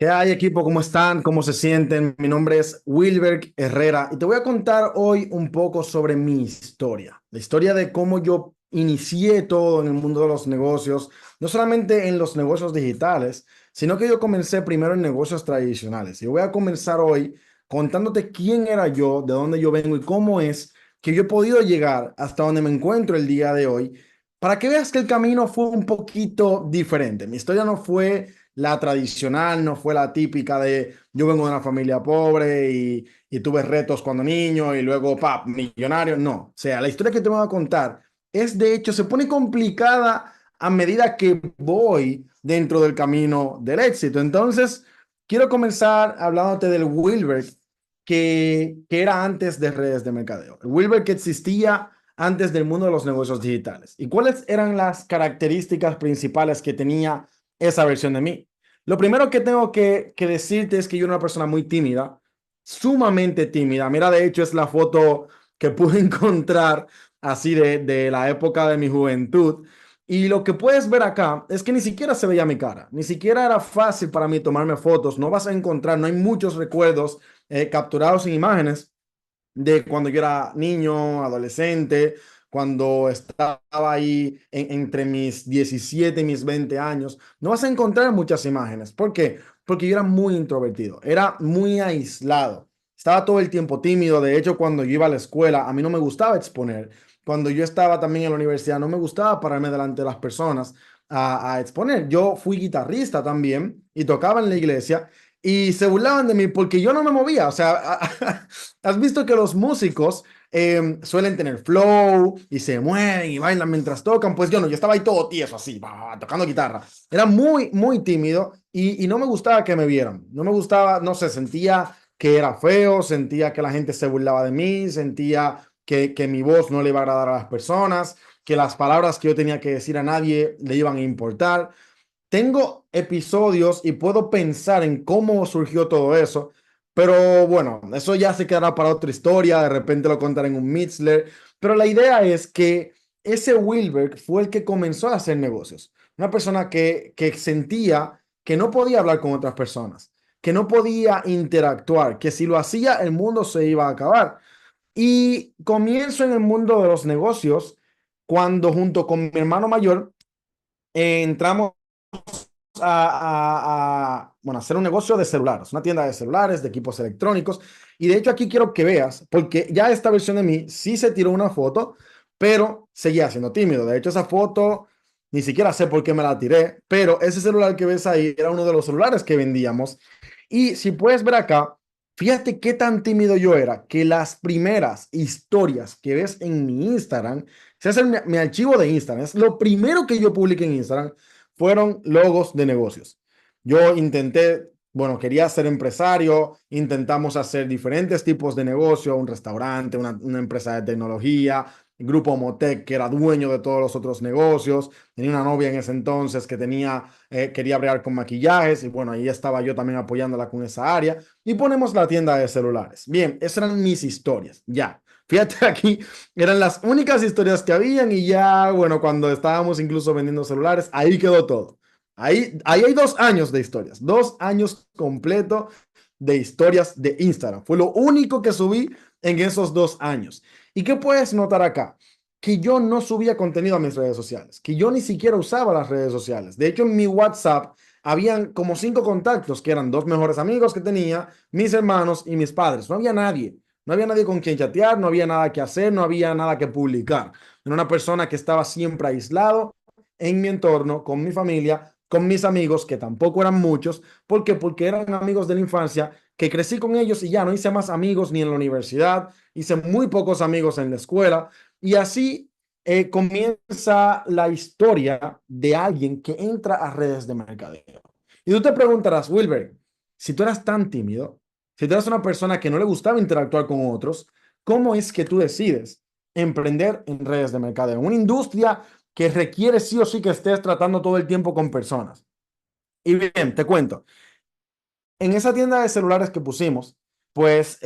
¿Qué hay, equipo? ¿Cómo están? ¿Cómo se sienten? Mi nombre es Wilber Herrera y te voy a contar hoy un poco sobre mi historia. La historia de cómo yo inicié todo en el mundo de los negocios, no solamente en los negocios digitales, sino que yo comencé primero en negocios tradicionales. Y voy a comenzar hoy contándote quién era yo, de dónde yo vengo y cómo es que yo he podido llegar hasta donde me encuentro el día de hoy, para que veas que el camino fue un poquito diferente. Mi historia no fue la tradicional, no fue la típica de yo vengo de una familia pobre y tuve retos cuando niño y luego, pap, millonario. No, o sea, la historia que te voy a contar es, de hecho, se pone complicada a medida que voy dentro del camino del éxito. Entonces, quiero comenzar hablándote del Wilber que era antes de redes de mercadeo. El Wilber que existía antes del mundo de los negocios digitales. ¿Y cuáles eran las características principales que tenía esa versión de mí? Lo primero que tengo que decirte es que yo era una persona muy tímida, sumamente tímida. Mira, de hecho, es la foto que pude encontrar así de la época de mi juventud. Y lo que puedes ver acá es que ni siquiera se veía mi cara, ni siquiera era fácil para mí tomarme fotos. No vas a encontrar, no hay muchos recuerdos capturados en imágenes de cuando yo era niño, adolescente, cuando estaba ahí entre mis 17 y mis 20 años. No vas a encontrar muchas imágenes. ¿Por qué? Porque yo era muy introvertido, era muy aislado, estaba todo el tiempo tímido. De hecho, cuando yo iba a la escuela, a mí no me gustaba exponer. Cuando yo estaba también en la universidad, no me gustaba pararme delante de las personas a exponer. Yo fui guitarrista también y tocaba en la iglesia y se burlaban de mí porque yo no me movía. O sea, has visto que los músicos suelen tener flow y se mueven y bailan mientras tocan. Pues yo no, yo estaba ahí todo tieso, así, tocando guitarra. Era muy, muy tímido y no me gustaba que me vieran. No me gustaba, no sé, sentía que era feo, sentía que la gente se burlaba de mí, sentía que mi voz no le iba a agradar a las personas, que las palabras que yo tenía que decir a nadie le iban a importar. Tengo episodios y puedo pensar en cómo surgió todo eso, pero bueno, eso ya se quedará para otra historia, de repente lo contaré en un Mitzler, pero la idea es que ese Wilberg fue el que comenzó a hacer negocios, una persona que sentía que no podía hablar con otras personas, que no podía interactuar, que si lo hacía el mundo se iba a acabar. Y comienzo en el mundo de los negocios cuando junto con mi hermano mayor entramos bueno, hacer un negocio de celulares, una tienda de celulares, de equipos electrónicos. Y de hecho aquí quiero que veas, porque ya esta versión de mí sí se tiró una foto, pero seguía siendo tímido. De hecho, esa foto ni siquiera sé por qué me la tiré, pero ese celular que ves ahí era uno de los celulares que vendíamos. Y si puedes ver acá, fíjate qué tan tímido yo era, que las primeras historias que ves en mi Instagram, se hace mi archivo de Instagram, es lo primero que yo publiqué en Instagram, fueron logos de negocios. Yo intenté, bueno, quería ser empresario, intentamos hacer diferentes tipos de negocio, un restaurante, una empresa de tecnología, Grupo Motec, que era dueño de todos los otros negocios. Tenía una novia en ese entonces que quería bregar con maquillajes y bueno, ahí estaba yo también apoyándola con esa área. Y ponemos la tienda de celulares. Bien, esas eran mis historias, ya. Fíjate aquí, eran las únicas historias que habían y ya, bueno, cuando estábamos incluso vendiendo celulares, ahí quedó todo. Ahí hay 2 años de historias, 2 años completo de historias de Instagram. Fue lo único que subí en esos 2 años. ¿Y qué puedes notar acá? Que yo no subía contenido a mis redes sociales, que yo ni siquiera usaba las redes sociales. De hecho, en mi WhatsApp habían como 5 contactos, que eran 2 mejores amigos que tenía, mis hermanos y mis padres. No había nadie. No había nadie con quien chatear, no había nada que hacer, no había nada que publicar. Era una persona que estaba siempre aislado en mi entorno, con mi familia, con mis amigos, que tampoco eran muchos. ¿Por qué? Porque eran amigos de la infancia, que crecí con ellos y ya no hice más amigos ni en la universidad, hice muy pocos amigos en la escuela. Y así comienza la historia de alguien que entra a redes de mercadeo. Y tú te preguntarás, Wilber, si tú eras tan tímido, si tú eres una persona que no le gustaba interactuar con otros, ¿cómo es que tú decides emprender en redes de mercadeo? Una industria que requiere sí o sí que estés tratando todo el tiempo con personas. Y bien, te cuento, en esa tienda de celulares que pusimos, pues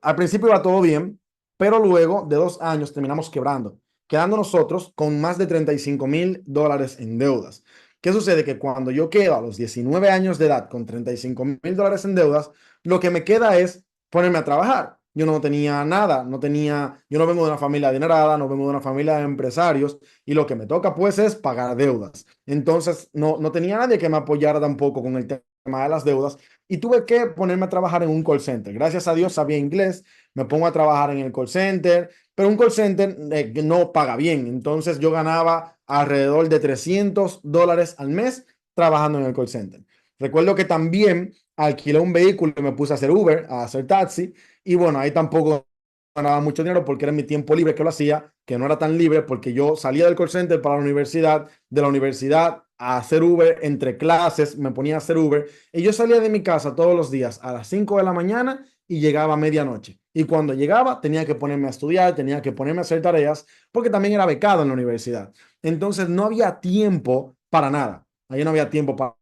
al principio iba todo bien, pero luego de 2 años terminamos quebrando, quedando nosotros con más de $35,000 en deudas. ¿Qué sucede? Que cuando yo quedo a los 19 años de edad con $35,000 en deudas, lo que me queda es ponerme a trabajar. Yo no tenía nada, yo no vengo de una familia adinerada, no vengo de una familia de empresarios y lo que me toca pues es pagar deudas. Entonces no tenía nadie que me apoyara tampoco con el tema de las deudas y tuve que ponerme a trabajar en un call center. Gracias a Dios sabía inglés, me pongo a trabajar en el call center, pero un call center que no paga bien. Entonces yo ganaba alrededor de $300 al mes trabajando en el call center. Recuerdo que también alquilé un vehículo y me puse a hacer Uber, a hacer taxi. Y bueno, ahí tampoco ganaba mucho dinero porque era mi tiempo libre que lo hacía, que no era tan libre porque yo salía del call center para la universidad, de la universidad a hacer Uber, entre clases me ponía a hacer Uber y yo salía de mi casa todos los días a las 5 de la mañana y llegaba a medianoche. Y cuando llegaba tenía que ponerme a estudiar, tenía que ponerme a hacer tareas porque también era becado en la universidad. Entonces no había tiempo para nada. Ahí no había tiempo para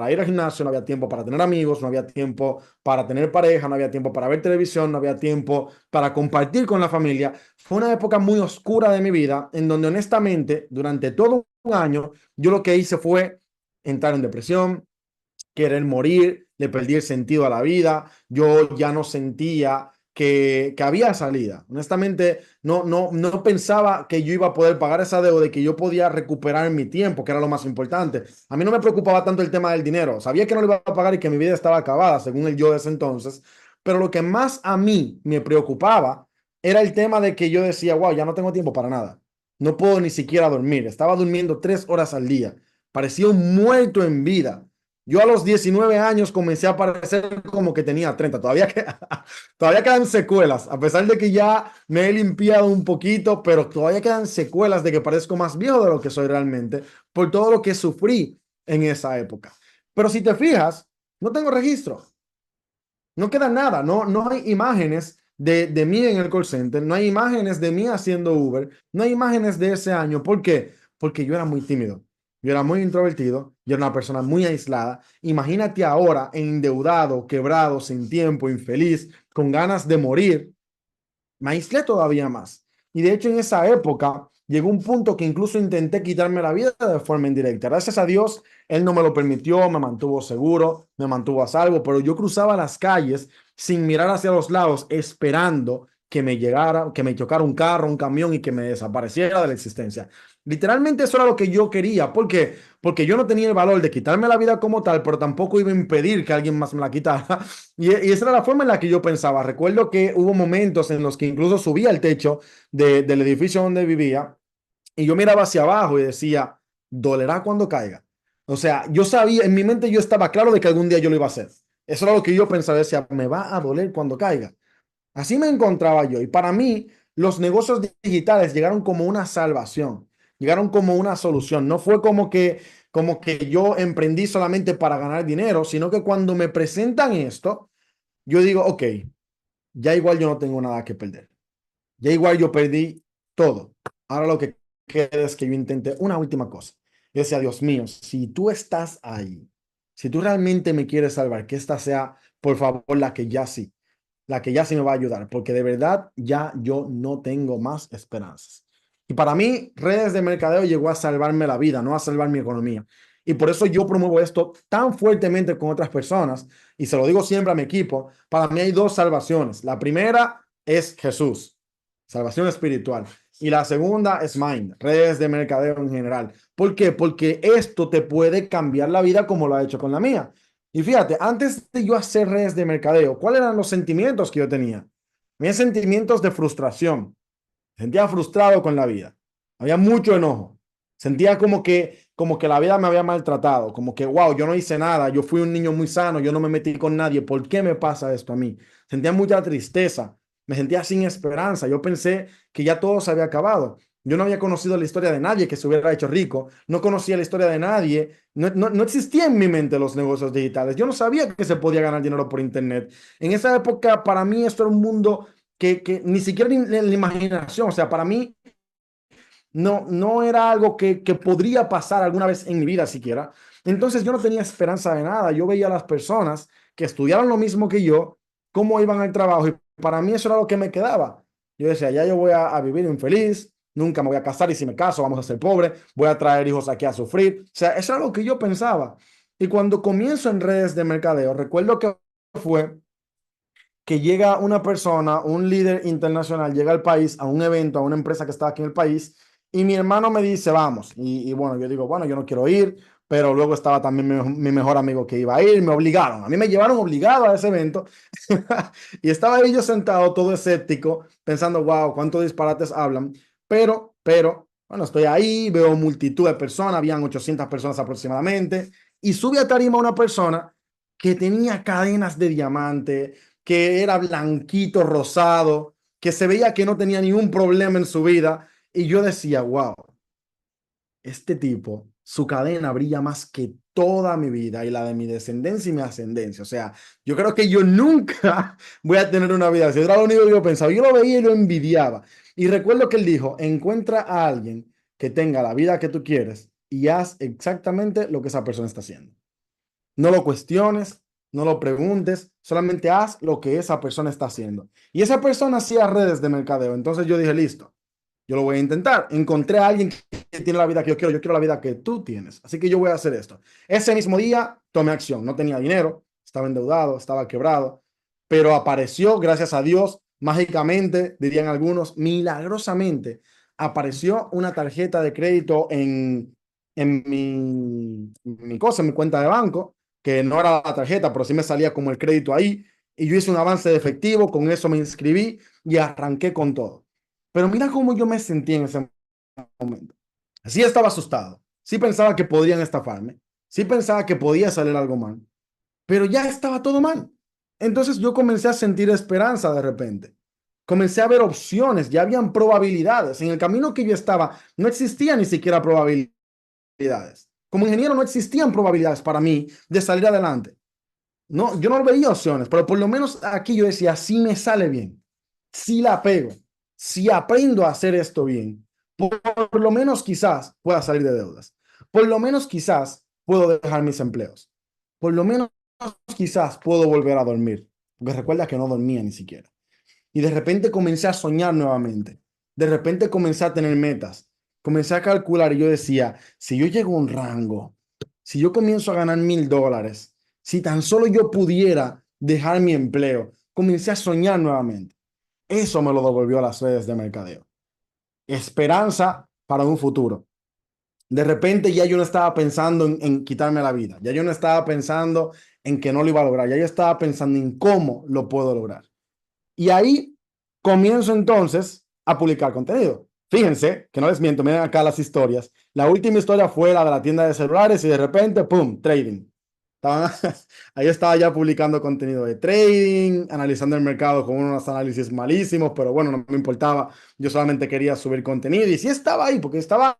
ir al gimnasio, no había tiempo para tener amigos, no había tiempo para tener pareja, no había tiempo para ver televisión, no había tiempo para compartir con la familia. Fue una época muy oscura de mi vida en donde honestamente durante todo un año yo lo que hice fue entrar en depresión, querer morir, le perdí el sentido a la vida, yo ya no sentía que había salida. Honestamente, no pensaba que yo iba a poder pagar esa deuda y que yo podía recuperar mi tiempo, que era lo más importante. A mí no me preocupaba tanto el tema del dinero. Sabía que no lo iba a pagar y que mi vida estaba acabada, según el yo de ese entonces. Pero lo que más a mí me preocupaba era el tema de que yo decía, wow, ya no tengo tiempo para nada. No puedo ni siquiera dormir. Estaba durmiendo 3 horas al día. Parecía un muerto en vida. Yo a los 19 años comencé a parecer como que tenía 30. Todavía quedan secuelas, a pesar de que ya me he limpiado un poquito, pero todavía quedan secuelas de que parezco más viejo de lo que soy realmente por todo lo que sufrí en esa época. Pero si te fijas, no tengo registro, no queda nada, no hay imágenes de mí en el call center, no hay imágenes de mí haciendo Uber, no hay imágenes de ese año. ¿Por qué? Porque yo era muy tímido, yo era muy introvertido, yo era una persona muy aislada. Imagínate ahora endeudado, quebrado, sin tiempo, infeliz, con ganas de morir, me aislé todavía más. Y de hecho en esa época llegó un punto que incluso intenté quitarme la vida de forma indirecta. Gracias a Dios, Él no me lo permitió, me mantuvo seguro, me mantuvo a salvo, pero yo cruzaba las calles sin mirar hacia los lados, esperando que me llegara, que me chocara un carro, un camión y que me desapareciera de la existencia. Literalmente eso era lo que yo quería. ¿Por qué? Porque yo no tenía el valor de quitarme la vida como tal, pero tampoco iba a impedir que alguien más me la quitara. Y esa era la forma en la que yo pensaba. Recuerdo que hubo momentos en los que incluso subía al techo del edificio donde vivía y yo miraba hacia abajo y decía, dolerá cuando caiga. O sea, yo sabía, en mi mente yo estaba claro de que algún día yo lo iba a hacer. Eso era lo que yo pensaba, decía, me va a doler cuando caiga. Así me encontraba yo. Y para mí, los negocios digitales llegaron como una salvación, llegaron como una solución. No fue como que yo emprendí solamente para ganar dinero, sino que cuando me presentan esto, yo digo, ok, ya igual yo no tengo nada que perder. Ya igual yo perdí todo. Ahora lo que queda es que yo intente una última cosa. Yo decía, Dios mío, si tú estás ahí, si tú realmente me quieres salvar, que esta sea, por favor, la que ya sí me va a ayudar, porque de verdad ya yo no tengo más esperanzas. Y para mí, redes de mercadeo llegó a salvarme la vida, no a salvar mi economía. Y por eso yo promuevo esto tan fuertemente con otras personas y se lo digo siempre a mi equipo. Para mí hay dos salvaciones. La primera es Jesús, salvación espiritual. Y la segunda es Mind, redes de mercadeo en general. ¿Por qué? Porque esto te puede cambiar la vida como lo ha hecho con la mía. Y fíjate, antes de yo hacer redes de mercadeo, ¿cuáles eran los sentimientos que yo tenía? Tenía sentimientos de frustración. Me sentía frustrado con la vida. Había mucho enojo. Sentía como que la vida me había maltratado, como que, wow, yo no hice nada, yo fui un niño muy sano, yo no me metí con nadie, ¿por qué me pasa esto a mí? Sentía mucha tristeza, me sentía sin esperanza, yo pensé que ya todo se había acabado. Yo no había conocido la historia de nadie que se hubiera hecho rico, no conocía la historia de nadie, no existía en mi mente los negocios digitales, yo no sabía que se podía ganar dinero por internet. En esa época, para mí, esto era un mundo que ni siquiera en la imaginación, o sea, para mí no era algo que podría pasar alguna vez en mi vida siquiera. Entonces yo no tenía esperanza de nada. Yo veía a las personas que estudiaron lo mismo que yo, cómo iban al trabajo y para mí eso era lo que me quedaba. Yo decía, ya yo voy a vivir infeliz, nunca me voy a casar y si me caso vamos a ser pobres, voy a traer hijos aquí a sufrir. O sea, eso era lo que yo pensaba. Y cuando comienzo en redes de mercadeo, recuerdo que fue que llega una persona, un líder internacional, llega al país, a un evento, a una empresa que estaba aquí en el país, y mi hermano me dice, vamos. Y bueno, yo digo, bueno, yo no quiero ir, pero luego estaba también mi mejor amigo que iba a ir, me obligaron, a mí me llevaron obligado a ese evento, y estaba ahí yo sentado todo escéptico, pensando, wow, cuántos disparates hablan, bueno, estoy ahí, veo multitud de personas, habían 800 personas aproximadamente, y sube a tarima una persona que tenía cadenas de diamante, que era blanquito, rosado, que se veía que no tenía ningún problema en su vida. Y yo decía, wow, este tipo, su cadena brilla más que toda mi vida y la de mi descendencia y mi ascendencia. O sea, yo creo que yo nunca voy a tener una vida así. Era lo único que yo pensaba. Yo lo veía y lo envidiaba. Y recuerdo que él dijo, encuentra a alguien que tenga la vida que tú quieres y haz exactamente lo que esa persona está haciendo. No lo cuestiones, no lo preguntes, solamente haz lo que esa persona está haciendo. Y esa persona hacía redes de mercadeo. Entonces yo dije, listo, yo lo voy a intentar. Encontré a alguien que tiene la vida que yo quiero la vida que tú tienes. Así que yo voy a hacer esto. Ese mismo día tomé acción. No tenía dinero, estaba endeudado, estaba quebrado, pero apareció, gracias a Dios, mágicamente, dirían algunos, milagrosamente, apareció una tarjeta de crédito en mi cosa, en mi cuenta de banco, que no era la tarjeta, pero sí me salía como el crédito ahí, y yo hice un avance de efectivo, con eso me inscribí y arranqué con todo. Pero mira cómo yo me sentí en ese momento. Sí estaba asustado, sí pensaba que podrían estafarme, sí pensaba que podía salir algo mal, pero ya estaba todo mal. Entonces yo comencé a sentir esperanza de repente. Comencé a ver opciones, ya habían probabilidades. En el camino que yo estaba, no existía ni siquiera probabilidades. Como ingeniero no existían probabilidades para mí de salir adelante. No, yo no veía opciones, pero por lo menos aquí yo decía, si me sale bien, si la pego, si aprendo a hacer esto bien, por lo menos quizás pueda salir de deudas. Por lo menos quizás puedo dejar mis empleos. Por lo menos quizás puedo volver a dormir. Porque recuerda que no dormía ni siquiera. Y de repente comencé a soñar nuevamente. De repente comencé a tener metas. Comencé a calcular y yo decía, si yo llego a un rango, si yo comienzo a ganar $1000, si tan solo yo pudiera dejar mi empleo, comencé a soñar nuevamente. Eso me lo devolvió a las redes de mercadeo. Esperanza para un futuro. De repente ya yo no estaba pensando en quitarme la vida. Ya yo no estaba pensando en que no lo iba a lograr. Ya yo estaba pensando en cómo lo puedo lograr. Y ahí comienzo entonces a publicar contenido. Fíjense que no les miento, miren acá las historias. La última historia fue la de la tienda de celulares y de repente, ¡pum!, trading. Estaba, ahí estaba ya publicando contenido de trading, analizando el mercado con unos análisis malísimos, pero bueno, no me importaba. Yo solamente quería subir contenido y sí estaba ahí, porque estaba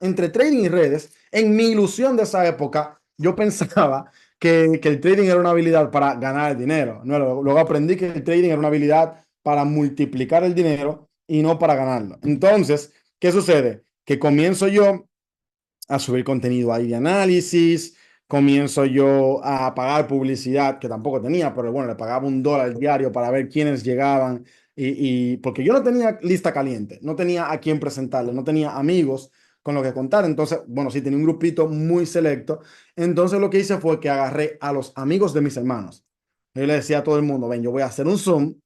entre trading y redes. En mi ilusión de esa época, yo pensaba que el trading era una habilidad para ganar dinero. No, luego aprendí que el trading era una habilidad para multiplicar el dinero y no para ganarlo. Entonces, ¿qué sucede? Que comienzo yo a subir contenido ahí de análisis, comienzo yo a pagar publicidad, que tampoco tenía, pero bueno, le pagaba $1 diario para ver quiénes llegaban, porque yo no tenía lista caliente, no tenía a quién presentarle, no tenía amigos con lo que contar, entonces, bueno, sí tenía un grupito muy selecto, entonces lo que hice fue que agarré a los amigos de mis hermanos, yo le decía a todo el mundo, ven, yo voy a hacer un Zoom,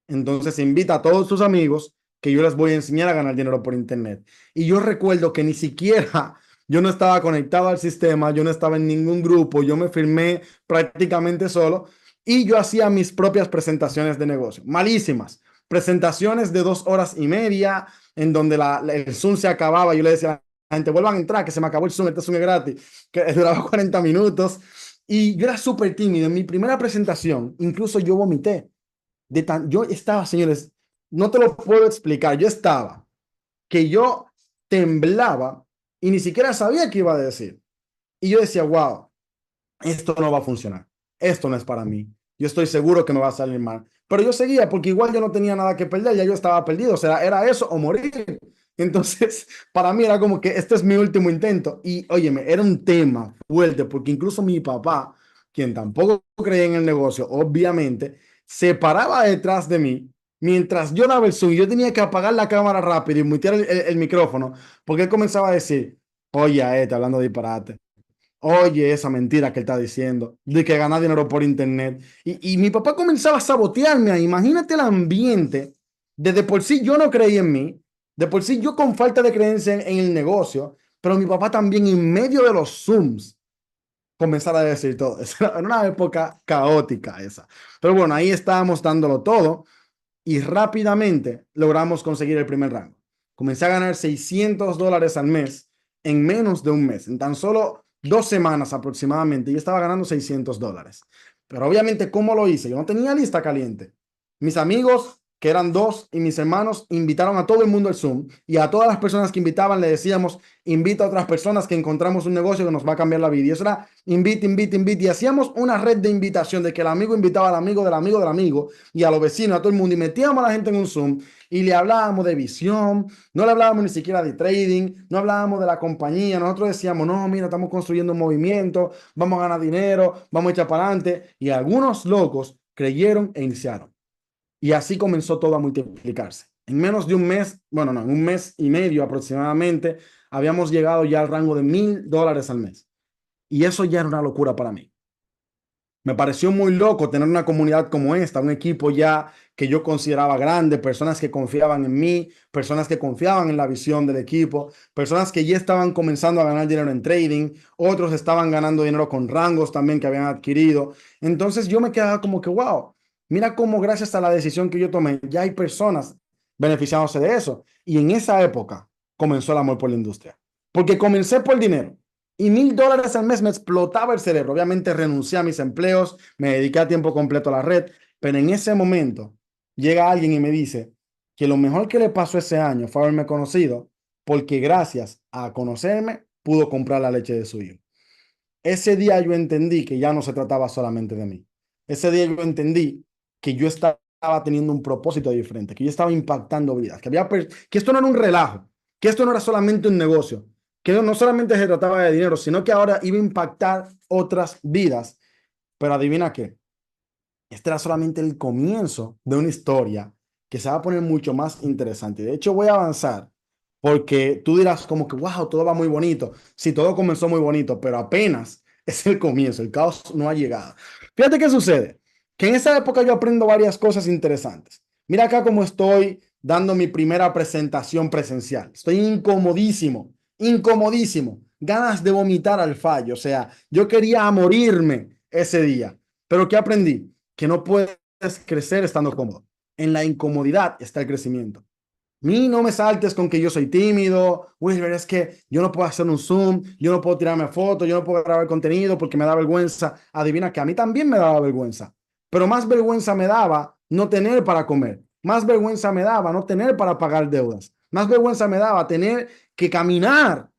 entonces invita a todos tus amigos que yo les voy a enseñar a ganar dinero por internet. Y yo recuerdo que ni siquiera yo no estaba conectado al sistema, yo no estaba en ningún grupo, yo me firmé prácticamente solo y yo hacía mis propias presentaciones de negocio, malísimas. Presentaciones de 2 horas y media en donde el Zoom se acababa. Yo le decía a la gente, vuelvan a entrar, que se me acabó el Zoom, este Zoom es gratis, que duraba 40 minutos. Y yo era súper tímido. En mi primera presentación, incluso yo vomité yo estaba, señores, no te lo puedo explicar, yo estaba, que yo temblaba y ni siquiera sabía qué iba a decir. Y yo decía, wow, esto no va a funcionar, esto no es para mí, yo estoy seguro que me va a salir mal. Pero yo seguía porque igual yo no tenía nada que perder, ya yo estaba perdido, o sea, era eso o morir. Entonces, para mí era como que este es mi último intento. Y óyeme, era un tema fuerte porque incluso mi papá, quien tampoco creía en el negocio, obviamente, se paraba detrás de mí mientras yo daba el Zoom, yo tenía que apagar la cámara rápido y mutear el micrófono, porque él comenzaba a decir, oye, a este hablando de disparate. Oye, esa mentira que él está diciendo, de que ganar dinero por internet. Y mi papá comenzaba a sabotearme ahí. Imagínate el ambiente. Desde por sí yo no creía en mí, de por sí yo con falta de creencia en el negocio, pero mi papá también en medio de los Zooms comenzara a decir todo eso. Era una época caótica esa. Pero bueno, ahí estábamos dándolo todo y rápidamente logramos conseguir el primer rango. Comencé a ganar $600 al mes en menos de un mes. En tan solo 2 semanas aproximadamente, yo estaba ganando $600. Pero obviamente, ¿cómo lo hice? Yo no tenía lista caliente. Mis amigos, que eran dos, y mis hermanos invitaron a todo el mundo al Zoom y a todas las personas que invitaban le decíamos, invita a otras personas que encontramos un negocio que nos va a cambiar la vida. Y eso era invite, invite, invite. Y hacíamos una red de invitación de que el amigo invitaba al amigo del amigo del amigo y a los vecinos, a todo el mundo, y metíamos a la gente en un Zoom y le hablábamos de visión, no le hablábamos ni siquiera de trading, no hablábamos de la compañía, nosotros decíamos, no, mira, estamos construyendo un movimiento, vamos a ganar dinero, vamos a echar para adelante, y algunos locos creyeron e iniciaron. Y así comenzó todo a multiplicarse. En menos de un mes, bueno, no, en un mes y medio aproximadamente, habíamos llegado ya al rango de $1,000 al mes. Y eso ya era una locura para mí. Me pareció muy loco tener una comunidad como esta, un equipo ya que yo consideraba grande, personas que confiaban en mí, personas que confiaban en la visión del equipo, personas que ya estaban comenzando a ganar dinero en trading, otros estaban ganando dinero con rangos también que habían adquirido. Entonces yo me quedaba como que, wow, mira cómo gracias a la decisión que yo tomé, ya hay personas beneficiándose de eso. Y en esa época comenzó el amor por la industria, porque comencé por dinero. Y $1,000 al mes me explotaba el cerebro. Obviamente renuncié a mis empleos, me dediqué a tiempo completo a la red, pero en ese momento llega alguien y me dice que lo mejor que le pasó ese año fue haberme conocido, porque gracias a conocerme pudo comprar la leche de su hijo. Ese día yo entendí que ya no se trataba solamente de mí. Ese día yo entendí que yo estaba teniendo un propósito diferente, que yo estaba impactando vidas, que esto no era un relajo, que esto no era solamente un negocio, que no solamente se trataba de dinero, sino que ahora iba a impactar otras vidas. Pero adivina qué, este era solamente el comienzo de una historia que se va a poner mucho más interesante. De hecho, voy a avanzar porque tú dirás como que, wow, todo va muy bonito. Sí, todo comenzó muy bonito, pero apenas es el comienzo. El caos no ha llegado. Fíjate qué sucede. Que en esa época yo aprendo varias cosas interesantes. Mira acá cómo estoy dando mi primera presentación presencial. Estoy incomodísimo, incomodísimo. Ganas de vomitar al fallo. O sea, yo quería morirme ese día. Pero ¿qué aprendí? Que no puedes crecer estando cómodo. En la incomodidad está el crecimiento. Mí no me saltes con que yo soy tímido, Wilber, es que yo no puedo hacer un Zoom, yo no puedo tirarme fotos, yo no puedo grabar contenido porque me da vergüenza. Adivina que a mí también me daba vergüenza, pero más vergüenza me daba no tener para comer, más vergüenza me daba no tener para pagar deudas, más vergüenza me daba tener que caminar.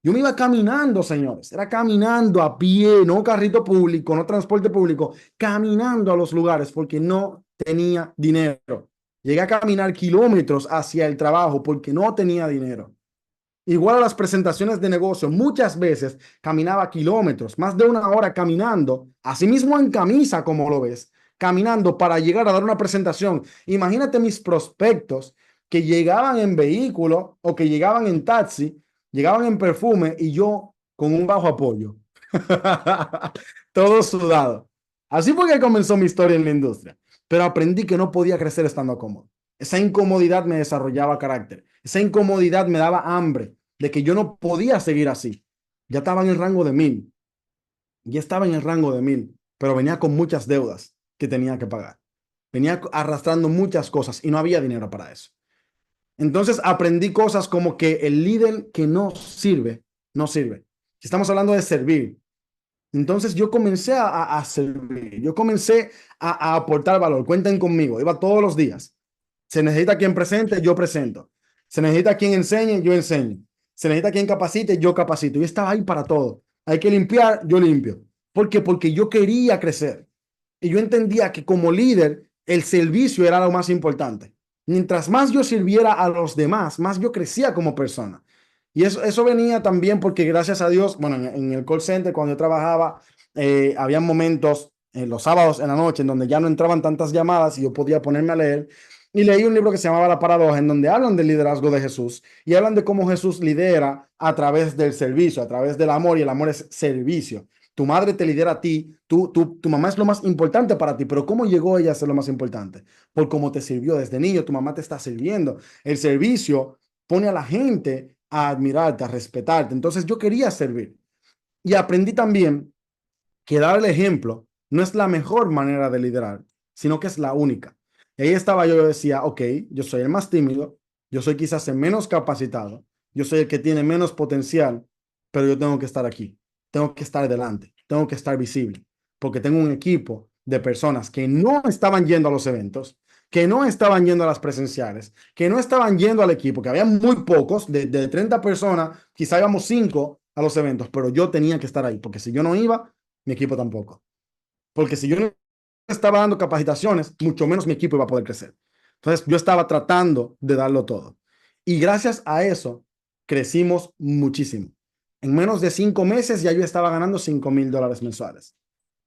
Yo me iba caminando, señores, era caminando a pie, no carrito público, no transporte público, caminando a los lugares porque no tenía dinero. Llegué a caminar kilómetros hacia el trabajo porque no tenía dinero. Igual a las presentaciones de negocio, muchas veces caminaba kilómetros, más de una hora caminando, asimismo en camisa, como lo ves, caminando para llegar a dar una presentación. Imagínate mis prospectos que llegaban en vehículo o que llegaban en taxi, llegaban en perfume y yo con un bajo apoyo. Todo sudado. Así fue que comenzó mi historia en la industria, pero aprendí que no podía crecer estando cómodo. Esa incomodidad me desarrollaba carácter. Esa incomodidad me daba hambre de que yo no podía seguir así. Ya estaba en el rango de 1,000. Ya estaba en el rango de 1,000, pero venía con muchas deudas que tenía que pagar. Venía arrastrando muchas cosas y no había dinero para eso. Entonces aprendí cosas como que el líder que no sirve, no sirve. Si estamos hablando de servir, entonces yo comencé a servir, yo comencé a aportar valor. Cuenten conmigo, iba todos los días. Se necesita quien presente, yo presento. Se necesita quien enseñe, yo enseño. Se necesita quien capacite, yo capacito. Yo estaba ahí para todo. Hay que limpiar, yo limpio. ¿Por qué? Porque yo quería crecer. Y yo entendía que como líder, el servicio era lo más importante. Mientras más yo sirviera a los demás, más yo crecía como persona. Y eso venía también porque gracias a Dios, bueno, en el call center, cuando yo trabajaba, había momentos, los sábados en la noche, en donde ya no entraban tantas llamadas y yo podía ponerme a leer. y leí un libro que se llamaba La Paradoja, en donde hablan del liderazgo de Jesús y hablan de cómo Jesús lidera a través del servicio, a través del amor, y el amor es servicio. Tu madre te lidera a ti, tu mamá es lo más importante para ti, pero ¿cómo llegó ella a ser lo más importante? Por cómo te sirvió desde niño, tu mamá te está sirviendo. El servicio pone a la gente a admirarte, a respetarte. Entonces yo quería servir y aprendí también que dar el ejemplo no es la mejor manera de liderar, sino que es la única. Y ahí estaba yo decía, ok, yo soy el más tímido, yo soy quizás el menos capacitado, yo soy el que tiene menos potencial, pero yo tengo que estar aquí, tengo que estar delante, tengo que estar visible, porque tengo un equipo de personas que no estaban yendo a los eventos, que no estaban yendo a las presenciales, que no estaban yendo al equipo, que había muy pocos, de 30 personas, quizá íbamos 5 a los eventos, pero yo tenía que estar ahí, porque si yo no iba, mi equipo tampoco. Porque si yo no estaba dando capacitaciones, mucho menos mi equipo iba a poder crecer. Entonces yo estaba tratando de darlo todo. Y gracias a eso crecimos muchísimo. En menos de 5 meses ya yo estaba ganando $5,000 mensuales.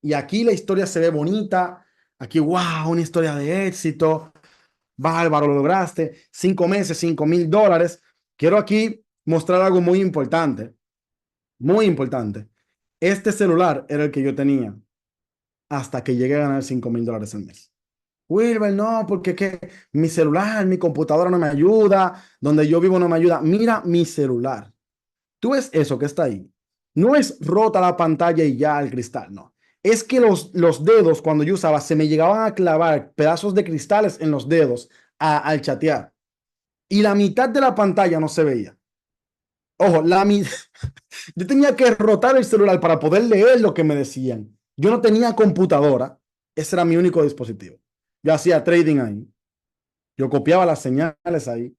Y aquí la historia se ve bonita. Aquí, wow, una historia de éxito. Bárbaro, lo lograste. 5 meses, $5,000. Quiero aquí mostrar algo muy importante. Muy importante. Este celular era el que yo tenía hasta que llegué a ganar $5,000 al mes. Wilber, no, porque que mi celular, mi computadora no me ayuda, donde yo vivo no me ayuda. Mira mi celular. Tú ves eso que está ahí. No es rota la pantalla y ya el cristal, no. Es que los dedos, cuando yo usaba, se me llegaban a clavar pedazos de cristales en los dedos al chatear. Y la mitad de la pantalla no se veía. Ojo, yo tenía que rotar el celular para poder leer lo que me decían. Yo no tenía computadora, ese era mi único dispositivo. Yo hacía trading ahí, yo copiaba las señales ahí,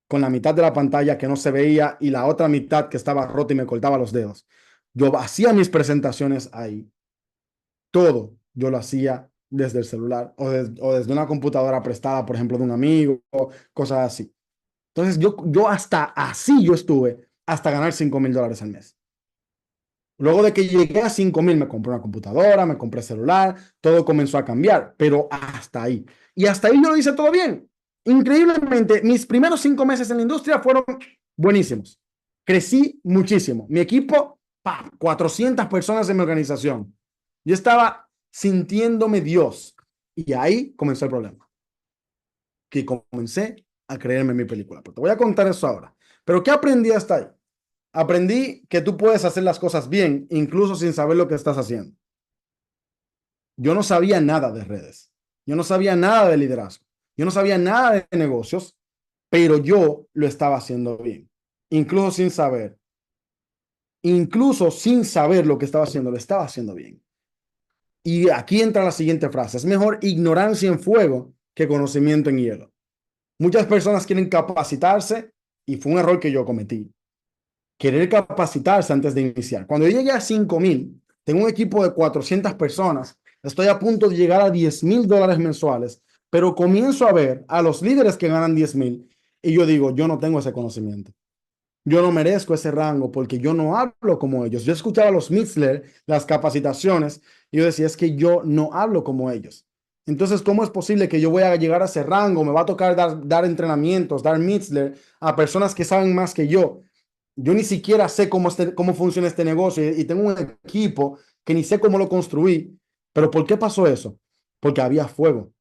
con la mitad de la pantalla que no se veía y la otra mitad que estaba rota y me cortaba los dedos. Yo hacía mis presentaciones ahí, todo yo lo hacía desde el celular o desde una computadora prestada, por ejemplo, de un amigo, cosas así. Entonces yo hasta así yo estuve hasta ganar $5,000 al mes. Luego de que llegué a 5,000, me compré una computadora, me compré celular, todo comenzó a cambiar, pero hasta ahí. Y hasta ahí yo lo hice todo bien. Increíblemente, mis primeros 5 meses en la industria fueron buenísimos. Crecí muchísimo. Mi equipo, 400 personas en mi organización. Yo estaba sintiéndome Dios. Y ahí comenzó el problema. Que comencé a creerme en mi película. Pero te voy a contar eso ahora. Pero ¿qué aprendí hasta ahí? Aprendí que tú puedes hacer las cosas bien, incluso sin saber lo que estás haciendo. Yo no sabía nada de redes. Yo no sabía nada de liderazgo. Yo no sabía nada de negocios, pero yo lo estaba haciendo bien. Incluso sin saber. Incluso sin saber lo que estaba haciendo, lo estaba haciendo bien. Y aquí entra la siguiente frase. Es mejor ignorancia en fuego que conocimiento en hielo. Muchas personas quieren capacitarse y fue un error que yo cometí. Querer capacitarse antes de iniciar. Cuando yo llegué a 5,000, tengo un equipo de 400 personas, estoy a punto de llegar a $10,000 mensuales, pero comienzo a ver a los líderes que ganan 10,000 y yo digo, yo no tengo ese conocimiento. Yo no merezco ese rango porque yo no hablo como ellos. Yo escuchaba a los Mitzler, las capacitaciones, y yo decía, es que yo no hablo como ellos. Entonces, ¿cómo es posible que yo voy a llegar a ese rango? Me va a tocar dar entrenamientos, dar Mitzler a personas que saben más que yo. Yo ni siquiera sé cómo funciona este negocio y tengo un equipo que ni sé cómo lo construí. Pero ¿por qué pasó eso? Porque había fuego,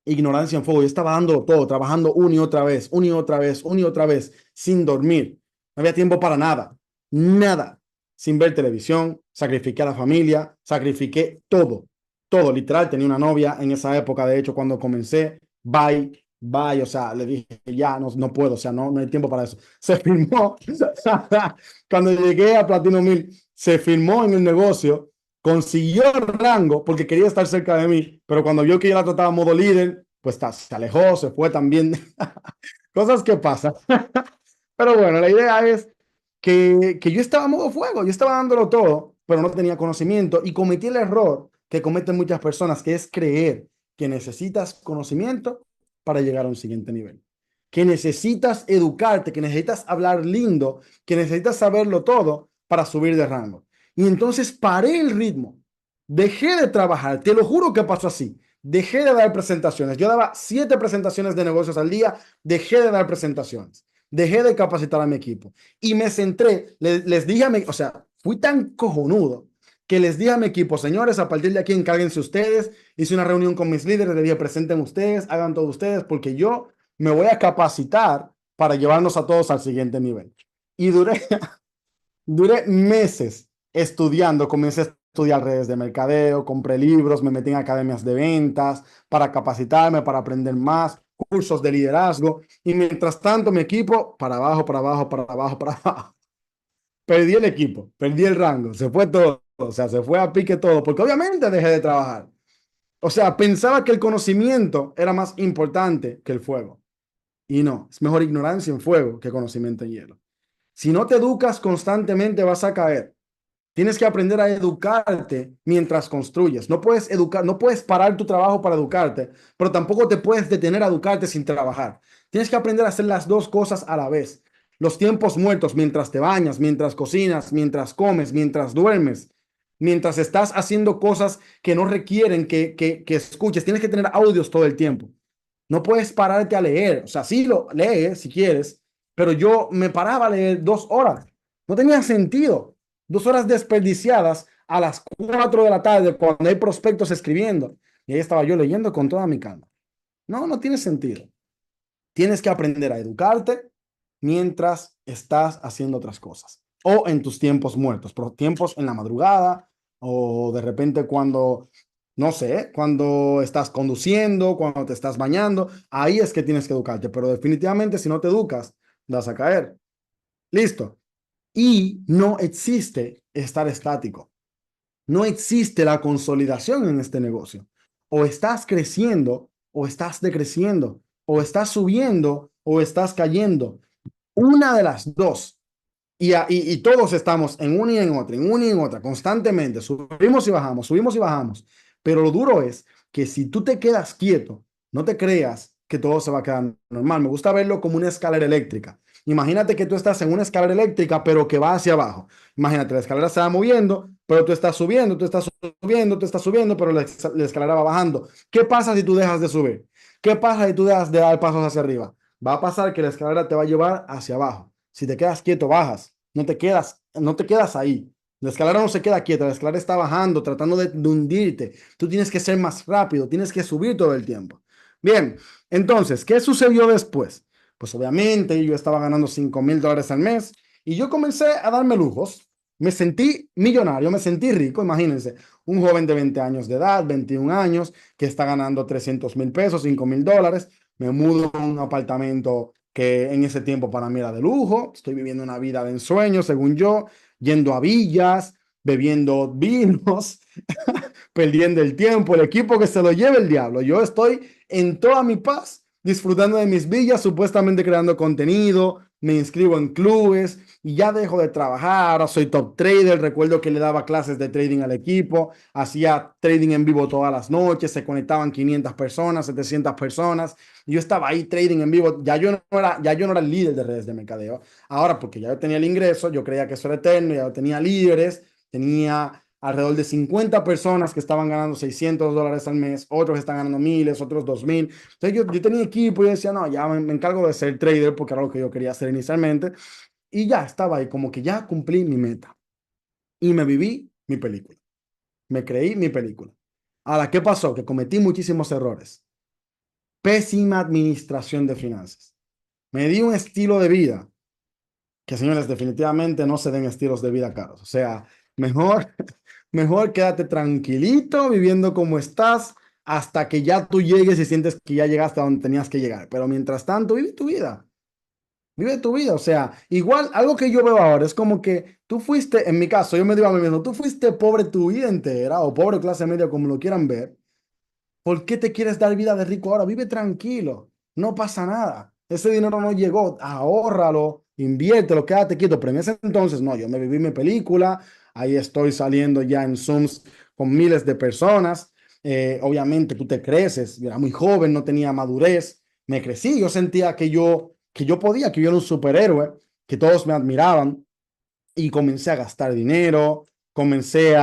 ignorancia en fuego. Yo estaba dando todo, trabajando una y otra vez, una y otra vez, una y otra vez, sin dormir. No había tiempo para nada, nada. Sin ver televisión, sacrifiqué a la familia, sacrifiqué todo, todo, literal. Tenía una novia en esa época, de hecho, cuando comencé, bye, bye, o sea, le dije, ya, no puedo, o sea, no hay tiempo para eso. Se firmó, cuando llegué a Platino 1000, se firmó en el negocio, consiguió el rango porque quería estar cerca de mí, pero cuando vio que yo la trataba a modo líder, pues se alejó, se fue también. Cosas que pasan. Pero bueno, la idea es que yo estaba a modo fuego, yo estaba dándolo todo, pero no tenía conocimiento y cometí el error que cometen muchas personas, que es creer que necesitas conocimiento para llegar a un siguiente nivel, que necesitas educarte, que necesitas hablar lindo, que necesitas saberlo todo para subir de rango. Y entonces paré el ritmo, dejé de trabajar, te lo juro que pasó así. dejé de dar presentaciones. Yo daba 7 presentaciones de negocios al día, dejé de dar presentaciones, dejé de capacitar a mi equipo y me centré, les dije a mi, o sea, fui tan cojonudo que les dije a mi equipo, señores, a partir de aquí encárguense ustedes. Hice una reunión con mis líderes, les dije, presenten ustedes, hagan todo ustedes, porque yo me voy a capacitar para llevarnos a todos al siguiente nivel. Y duré meses estudiando, comencé a estudiar redes de mercadeo, compré libros, me metí en academias de ventas para capacitarme, para aprender más, cursos de liderazgo, y mientras tanto mi equipo para abajo, para abajo, para abajo, para abajo. Perdí el equipo, perdí el rango, se fue todo, o sea, se fue a pique todo, porque obviamente dejé de trabajar. O sea, pensaba que el conocimiento era más importante que el fuego. Y no, es mejor ignorancia en fuego que conocimiento en hielo. Si no te educas constantemente vas a caer. Tienes que aprender a educarte mientras construyes. No puedes educar, no puedes parar tu trabajo para educarte, pero tampoco te puedes detener a educarte sin trabajar. Tienes que aprender a hacer las dos cosas a la vez. Los tiempos muertos, mientras te bañas, mientras cocinas, mientras comes, mientras duermes, mientras estás haciendo cosas que no requieren que escuches. Tienes que tener audios todo el tiempo. No puedes pararte a leer. O sea, sí lo lees si quieres, pero yo me paraba a leer 2 horas. No tenía sentido. 2 horas desperdiciadas a las 4 de la tarde cuando hay prospectos escribiendo. Y ahí estaba yo leyendo con toda mi calma. No, no tiene sentido. Tienes que aprender a educarte mientras estás haciendo otras cosas. O en tus tiempos muertos, pero tiempos en la madrugada o de repente cuando, no sé, cuando estás conduciendo, cuando te estás bañando, ahí es que tienes que educarte. Pero definitivamente si no te educas, vas a caer. Listo. Y no existe estar estático. No existe la consolidación en este negocio. O estás creciendo o estás decreciendo. O estás subiendo o estás cayendo. Una de las dos. Y todos estamos en una y en otra, en una y en otra, constantemente. Subimos y bajamos. Pero lo duro es que si tú te quedas quieto, no te creas que todo se va a quedar normal. Me gusta verlo como una escalera eléctrica. Imagínate que tú estás en una escalera eléctrica, pero que va hacia abajo. Imagínate, la escalera se va moviendo, pero tú estás subiendo, tú estás subiendo, tú estás subiendo, pero la escalera va bajando. ¿Qué pasa si tú dejas de subir? ¿Qué pasa si tú dejas de dar pasos hacia arriba? Va a pasar que la escalera te va a llevar hacia abajo. Si te quedas quieto, bajas. No te quedas ahí. La escalera no se queda quieta, la escalera está bajando, tratando de hundirte. Tú tienes que ser más rápido, tienes que subir todo el tiempo. Bien, entonces, ¿qué sucedió después? Pues obviamente yo estaba ganando $5,000 al mes y yo comencé a darme lujos. Me sentí millonario, me sentí rico. Imagínense, un joven de 20 años de edad, 21 años, que está ganando $300,000, $5,000. Me mudo a un apartamento que en ese tiempo para mí era de lujo. Estoy viviendo una vida de ensueño, según yo, yendo a villas, bebiendo vinos, perdiendo el tiempo, el equipo que se lo lleve el diablo. Yo estoy en toda mi paz, disfrutando de mis villas, supuestamente creando contenido, me inscribo en clubes y ya dejo de trabajar. Ahora soy top trader. Recuerdo que le daba clases de trading al equipo, hacía trading en vivo todas las noches, se conectaban 500 personas, 700 personas. Yo estaba ahí trading en vivo. Ya yo no era el líder de redes de mercadeo. Ahora, porque ya yo tenía el ingreso, yo creía que eso era eterno, ya yo tenía líderes, tenía alrededor de 50 personas que estaban ganando $600 al mes, otros están ganando miles, otros 2,000. Entonces yo tenía equipo y decía, no, ya me encargo de ser trader porque era lo que yo quería hacer inicialmente. Y ya estaba ahí, como que ya cumplí mi meta. Y me viví mi película. Me creí mi película. Ahora, ¿qué pasó? Que cometí muchísimos errores. Pésima administración de finanzas. Me di un estilo de vida que, señores, definitivamente no se den estilos de vida caros. O sea, mejor, mejor quédate tranquilito viviendo como estás hasta que ya tú llegues y sientes que ya llegaste a donde tenías que llegar. Pero mientras tanto, vive tu vida. Vive tu vida. O sea, igual algo que yo veo ahora es como que tú fuiste, en mi caso, yo me digo a mí mismo, tú fuiste pobre tu vida entera o pobre clase media, como lo quieran ver. ¿Por qué te quieres dar vida de rico ahora? Vive tranquilo, no pasa nada. Ese dinero no llegó, ahórralo, inviértelo, quédate quieto. Pero en ese entonces, no, yo me viví mi película, ahí estoy saliendo ya en Zooms con miles de personas. Obviamente tú te creces, yo era muy joven, no tenía madurez, me crecí, yo sentía que yo podía, que yo era un superhéroe, que todos me admiraban y comencé a gastar dinero, comencé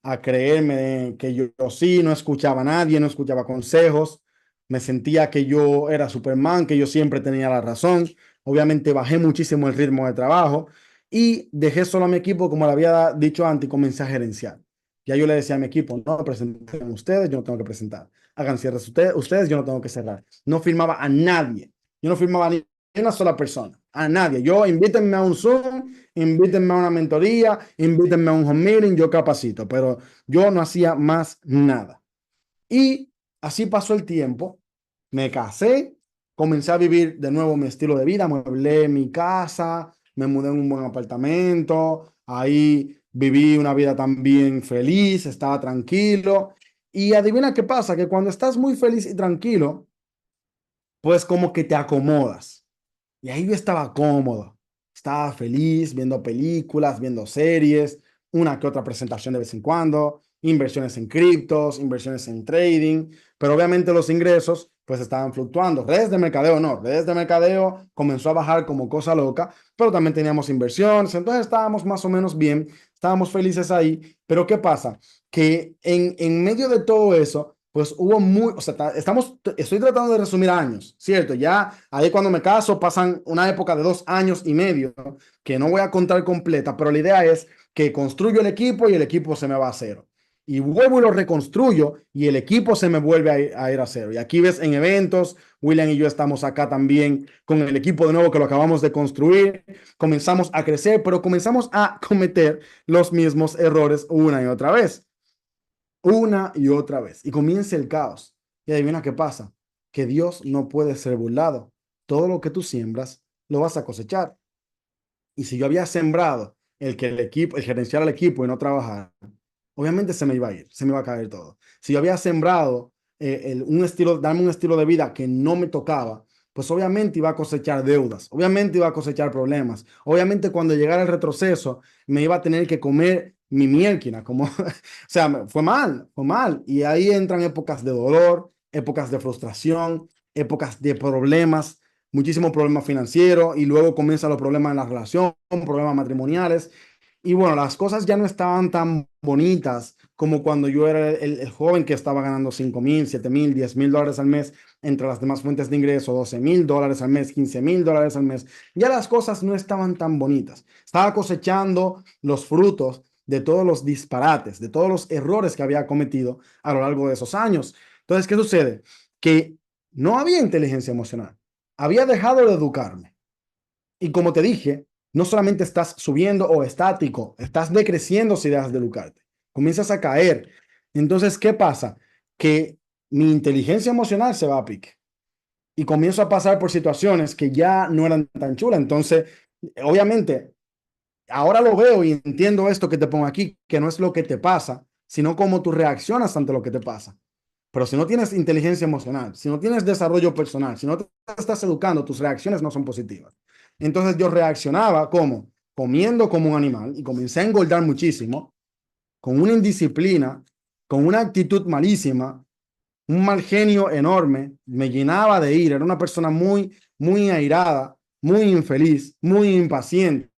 a creerme que yo sí, no escuchaba a nadie, no escuchaba consejos, me sentía que yo era Superman, que yo siempre tenía la razón. Obviamente bajé muchísimo el ritmo de trabajo y dejé solo a mi equipo, como le había dicho antes, y comencé a gerenciar. Ya yo le decía a mi equipo, no presenten ustedes, yo no tengo que presentar. Hagan cierres ustedes, yo no tengo que cerrar. No firmaba a nadie. Yo no firmaba ni una sola persona, a nadie. Yo invítenme a un Zoom, invítenme a una mentoría, invítenme a un home meeting, yo capacito, pero yo no hacía más nada. Y así pasó el tiempo, me casé, comencé a vivir de nuevo mi estilo de vida, mueblé mi casa, me mudé en un buen apartamento, ahí viví una vida también feliz, estaba tranquilo. Y adivina qué pasa, que cuando estás muy feliz y tranquilo, pues como que te acomodas. Y ahí yo estaba cómodo, estaba feliz viendo películas, viendo series, una que otra presentación de vez en cuando, inversiones en criptos, inversiones en trading, pero obviamente los ingresos pues estaban fluctuando. Redes de mercadeo no, redes de mercadeo comenzó a bajar como cosa loca, pero también teníamos inversiones, entonces estábamos más o menos bien, estábamos felices ahí, pero ¿qué pasa? Que en medio de todo eso pues hubo muy, o sea, estoy tratando de resumir años, ¿cierto? Ya ahí cuando me caso pasan una época de 2 años y medio que no voy a contar completa, pero la idea es que construyo el equipo y el equipo se me va a cero. Y vuelvo y lo reconstruyo y el equipo se me vuelve a ir a cero. Y aquí ves en eventos, William y yo estamos acá también con el equipo de nuevo que lo acabamos de construir. Comenzamos a crecer, pero comenzamos a cometer los mismos errores una y otra vez, una y otra vez. Y comienza el caos. Y adivina qué pasa, que Dios no puede ser burlado. Todo lo que tú siembras, lo vas a cosechar. Y si yo había sembrado el gerenciar al equipo y no trabajar, obviamente se me iba a ir, se me iba a caer todo. Si yo había sembrado darme un estilo de vida que no me tocaba, pues obviamente iba a cosechar deudas, obviamente iba a cosechar problemas, obviamente cuando llegara el retroceso me iba a tener que comer mi mielquina, como, o sea, fue mal. Y ahí entran épocas de dolor, épocas de frustración, épocas de problemas, muchísimos problemas financieros y luego comienzan los problemas en la relación, problemas matrimoniales. Y bueno, las cosas ya no estaban tan bonitas como cuando yo era el joven que estaba ganando 5,000, 7,000, 10,000 dólares al mes entre las demás fuentes de ingreso, 12,000 dólares al mes, 15,000 dólares al mes. Ya las cosas no estaban tan bonitas. Estaba cosechando los frutos de todos los disparates, de todos los errores que había cometido a lo largo de esos años. Entonces, ¿qué sucede? Que no había inteligencia emocional. Había dejado de educarme. Y como te dije, no solamente estás subiendo o estático, estás decreciendo si dejas de educarte. Comienzas a caer. Entonces, ¿qué pasa? Que mi inteligencia emocional se va a pique y comienzo a pasar por situaciones que ya no eran tan chulas. Entonces, obviamente, ahora lo veo y entiendo esto que te pongo aquí, que no es lo que te pasa, sino cómo tú reaccionas ante lo que te pasa. Pero si no tienes inteligencia emocional, si no tienes desarrollo personal, si no te estás educando, tus reacciones no son positivas. Entonces yo reaccionaba como comiendo como un animal y comencé a engordar muchísimo, con una indisciplina, con una actitud malísima, un mal genio enorme, me llenaba de ira, era una persona muy airada, muy infeliz, muy impaciente.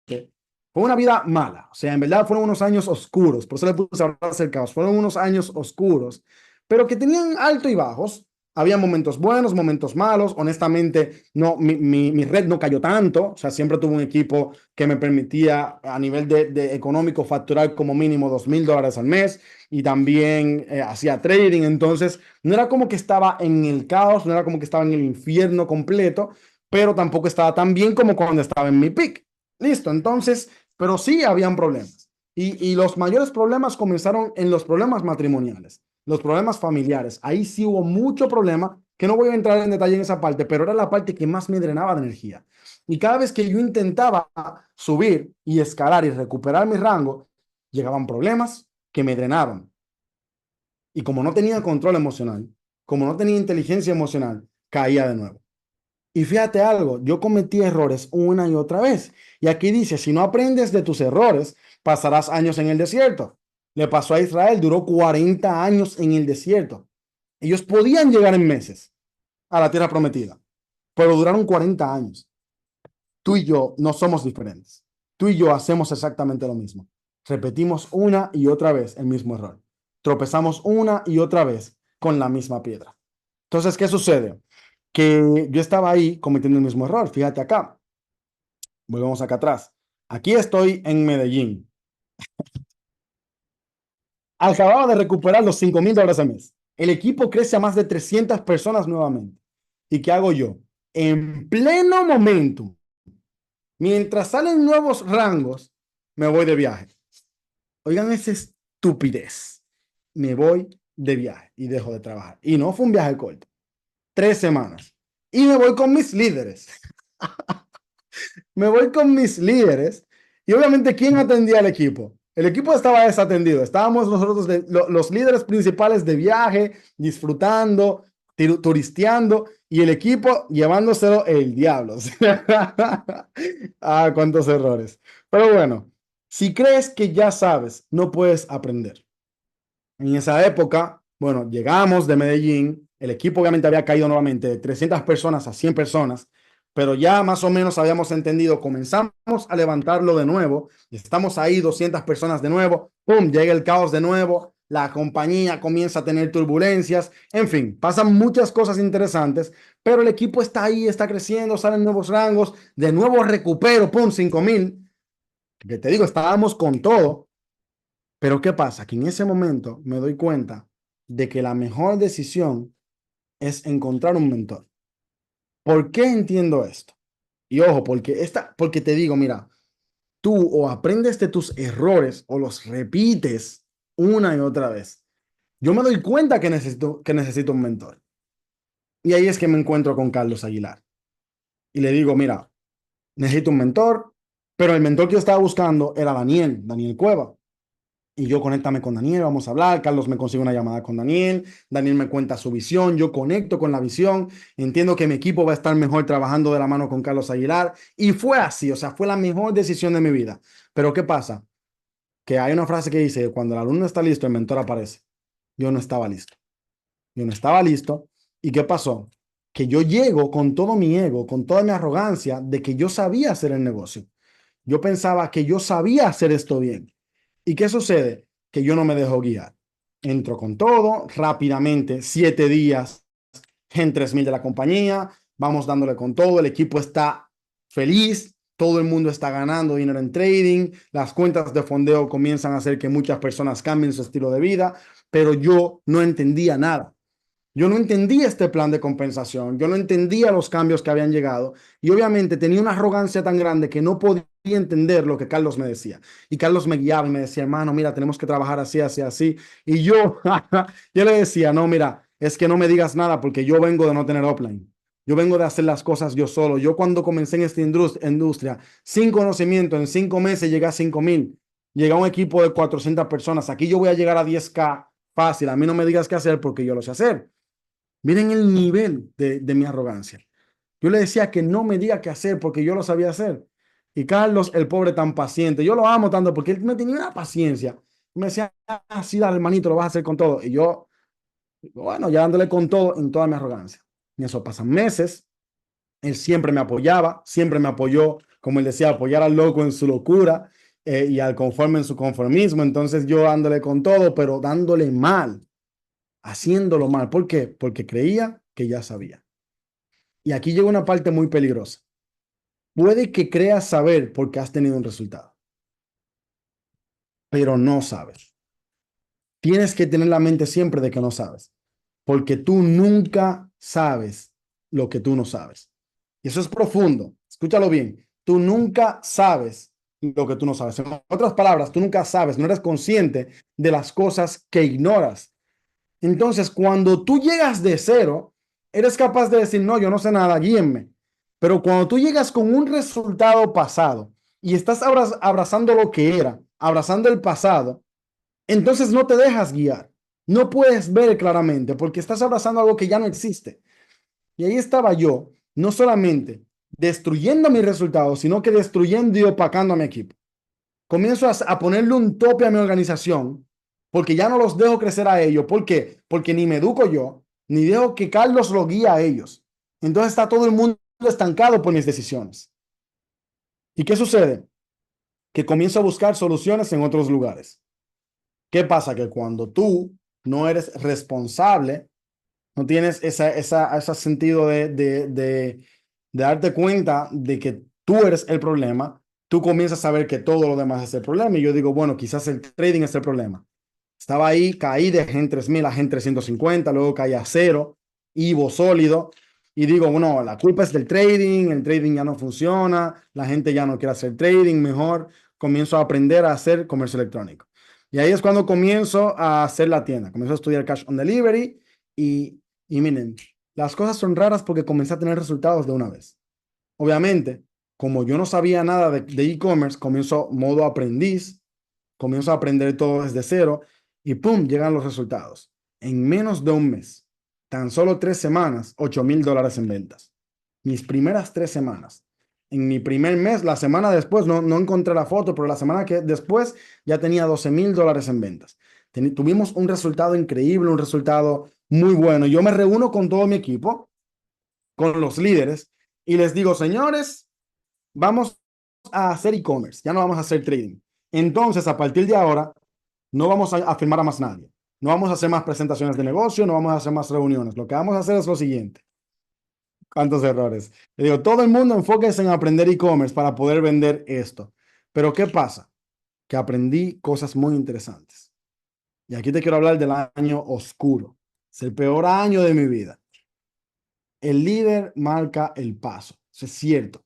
Fue una vida mala, o sea, en verdad fueron unos años oscuros, por eso le puse a hablar acercados, fueron unos años oscuros, pero que tenían alto y bajos. Había momentos buenos, momentos malos. Honestamente, no, mi red no cayó tanto. O sea, siempre tuve un equipo que me permitía a nivel de económico facturar como mínimo 2,000 dólares al mes y también hacía trading. Entonces, no era como que estaba en el caos, no era como que estaba en el infierno completo, pero tampoco estaba tan bien como cuando estaba en mi peak. Listo, entonces, pero sí habían problemas. Y los mayores problemas comenzaron en los problemas matrimoniales, los problemas familiares. Ahí sí hubo mucho problema, que no voy a entrar en detalle en esa parte, pero era la parte que más me drenaba de energía. Y cada vez que yo intentaba subir y escalar y recuperar mi rango, llegaban problemas que me drenaban. Y como no tenía control emocional, como no tenía inteligencia emocional, caía de nuevo. Y fíjate algo, yo cometí errores una y otra vez. Y aquí dice, si no aprendes de tus errores, pasarás años en el desierto. Le pasó a Israel, duró 40 años en el desierto. Ellos podían llegar en meses a la tierra prometida, pero duraron 40 años. Tú y yo no somos diferentes. Tú y yo hacemos exactamente lo mismo. Repetimos una y otra vez el mismo error. Tropezamos una y otra vez con la misma piedra. Entonces, ¿qué sucede? Que yo estaba ahí cometiendo el mismo error. Fíjate acá. Volvemos acá atrás. Aquí estoy en Medellín. Acababa de recuperar los $5,000 al mes. El equipo crece a más de 300 personas nuevamente. ¿Y qué hago yo? En pleno momento, mientras salen nuevos rangos, me voy de viaje. Oigan esa estupidez. Me voy de viaje y dejo de trabajar. Y no fue un viaje corto. 3 semanas. Y me voy con mis líderes. Me voy con mis líderes. Y obviamente, ¿quién atendía al equipo? El equipo estaba desatendido. Estábamos nosotros, los líderes principales de viaje, disfrutando, turisteando, y el equipo llevándoselo el diablo. Ah, cuántos errores. Pero bueno, si crees que ya sabes, no puedes aprender. En esa época, bueno, llegamos de Medellín, el equipo obviamente había caído nuevamente de 300 personas a 100 personas, pero ya más o menos habíamos entendido, comenzamos a levantarlo de nuevo, y estamos ahí 200 personas de nuevo, ¡pum!, llega el caos de nuevo, la compañía comienza a tener turbulencias, en fin, pasan muchas cosas interesantes, pero el equipo está ahí, está creciendo, salen nuevos rangos, de nuevo recupero, ¡pum!, 5,000, que te digo, estábamos con todo. Pero ¿qué pasa? Que en ese momento me doy cuenta de que la mejor decisión es encontrar un mentor. ¿Por qué entiendo esto? Y ojo, porque te digo, mira, tú o aprendes de tus errores o los repites una y otra vez. Yo me doy cuenta que necesito un mentor. Y ahí es que me encuentro con Carlos Aguilar. Y le digo, mira, necesito un mentor, pero el mentor que yo estaba buscando era Daniel Cueva. Y yo conéctame con Daniel, vamos a hablar. Carlos me consigue una llamada con Daniel. Daniel me cuenta su visión. Yo conecto con la visión. Entiendo que mi equipo va a estar mejor trabajando de la mano con Carlos Aguilar. Y fue así, o sea, fue la mejor decisión de mi vida. Pero ¿qué pasa? Que hay una frase que dice, cuando el alumno está listo, el mentor aparece. Yo no estaba listo. Yo no estaba listo. ¿Y qué pasó? Que yo llego con todo mi ego, con toda mi arrogancia de que yo sabía hacer el negocio. Yo pensaba que yo sabía hacer esto bien. ¿Y qué sucede? Que yo no me dejo guiar. Entro con todo, rápidamente, 7 días, en 3,000 de la compañía, vamos dándole con todo, el equipo está feliz, todo el mundo está ganando dinero en trading, las cuentas de fondeo comienzan a hacer que muchas personas cambien su estilo de vida, pero yo no entendía nada. Yo no entendía este plan de compensación, yo no entendía los cambios que habían llegado y obviamente tenía una arrogancia tan grande que no podía entender lo que Carlos me decía. Y Carlos me guiaba y me decía, hermano, mira, tenemos que trabajar así, así, así. Y yo le decía, no, mira, es que no me digas nada porque yo vengo de no tener offline. Yo vengo de hacer las cosas yo solo. Yo cuando comencé en esta industria, sin conocimiento, en 5 meses llegué a 5,000. Llegué a un equipo de 400 personas. Aquí yo voy a llegar a 10K fácil. A mí no me digas qué hacer porque yo lo sé hacer. Miren el nivel de mi arrogancia. Yo le decía que no me diga qué hacer porque yo lo sabía hacer. Y Carlos, el pobre tan paciente, yo lo amo tanto porque él me tenía una paciencia. Me decía, ah, sí, dale, hermanito, lo vas a hacer con todo. Y yo, bueno, ya dándole con todo en toda mi arrogancia. Y eso pasan meses. Él siempre me apoyaba, siempre me apoyó, como él decía, apoyar al loco en su locura y al conforme en su conformismo. Entonces yo dándole con todo, pero dándole mal, haciéndolo mal. ¿Por qué? Porque creía que ya sabía. Y aquí llega una parte muy peligrosa. Puede que creas saber porque has tenido un resultado, pero no sabes. Tienes que tener la mente siempre de que no sabes, porque tú nunca sabes lo que tú no sabes. Y eso es profundo. Escúchalo bien. Tú nunca sabes lo que tú no sabes. En otras palabras, tú nunca sabes, no eres consciente de las cosas que ignoras. Entonces, cuando tú llegas de cero, eres capaz de decir, no, yo no sé nada, guíenme. Pero cuando tú llegas con un resultado pasado y estás abrazando lo que era, abrazando el pasado, entonces no te dejas guiar. No puedes ver claramente porque estás abrazando algo que ya no existe. Y ahí estaba yo, no solamente destruyendo mis resultados, sino que destruyendo y opacando a mi equipo. Comienzo a ponerle un tope a mi organización porque ya no los dejo crecer a ellos. ¿Por qué? Porque ni me educo yo, ni dejo que Carlos lo guíe a ellos. Entonces está todo el mundo estancado por mis decisiones. ¿Y qué sucede? que comienzo a buscar soluciones en otros lugares. ¿Qué pasa? Que cuando tú no eres responsable, no tienes ese sentido de darte cuenta de que tú eres el problema, tú comienzas a ver que todo lo demás es el problema. Y yo digo, bueno, quizás el trading es el problema. Estaba ahí, caí de Gen 3000 a Gen 350, luego caí a cero, Ivo sólido. Y digo, bueno, la culpa es del trading, el trading ya no funciona, la gente ya no quiere hacer trading, mejor comienzo a aprender a hacer comercio electrónico. Y ahí es cuando comienzo a hacer la tienda, comienzo a estudiar Cash on Delivery y miren, las cosas son raras porque comencé a tener resultados de una vez. Obviamente, como yo no sabía nada de e-commerce, comienzo modo aprendiz, comienzo a aprender todo desde cero y ¡pum! Llegan los resultados. En menos de un mes, tan solo 3 semanas, $8,000 en ventas. Mis primeras 3 semanas. En mi primer mes, la semana después, no encontré la foto, pero la semana que después ya tenía $12,000 en ventas. Tuvimos un resultado increíble, un resultado muy bueno. Yo me reúno con todo mi equipo, con los líderes, y les digo, señores, vamos a hacer e-commerce, ya no vamos a hacer trading. Entonces, a partir de ahora, no vamos a firmar a más nadie. No vamos a hacer más presentaciones de negocio, no vamos a hacer más reuniones. Lo que vamos a hacer es lo siguiente. ¿Cuántos errores? Le digo, todo el mundo enfóquese en aprender e-commerce para poder vender esto. Pero ¿qué pasa? Que aprendí cosas muy interesantes. Y aquí te quiero hablar del año oscuro. Es el peor año de mi vida. El líder marca el paso. Eso es cierto.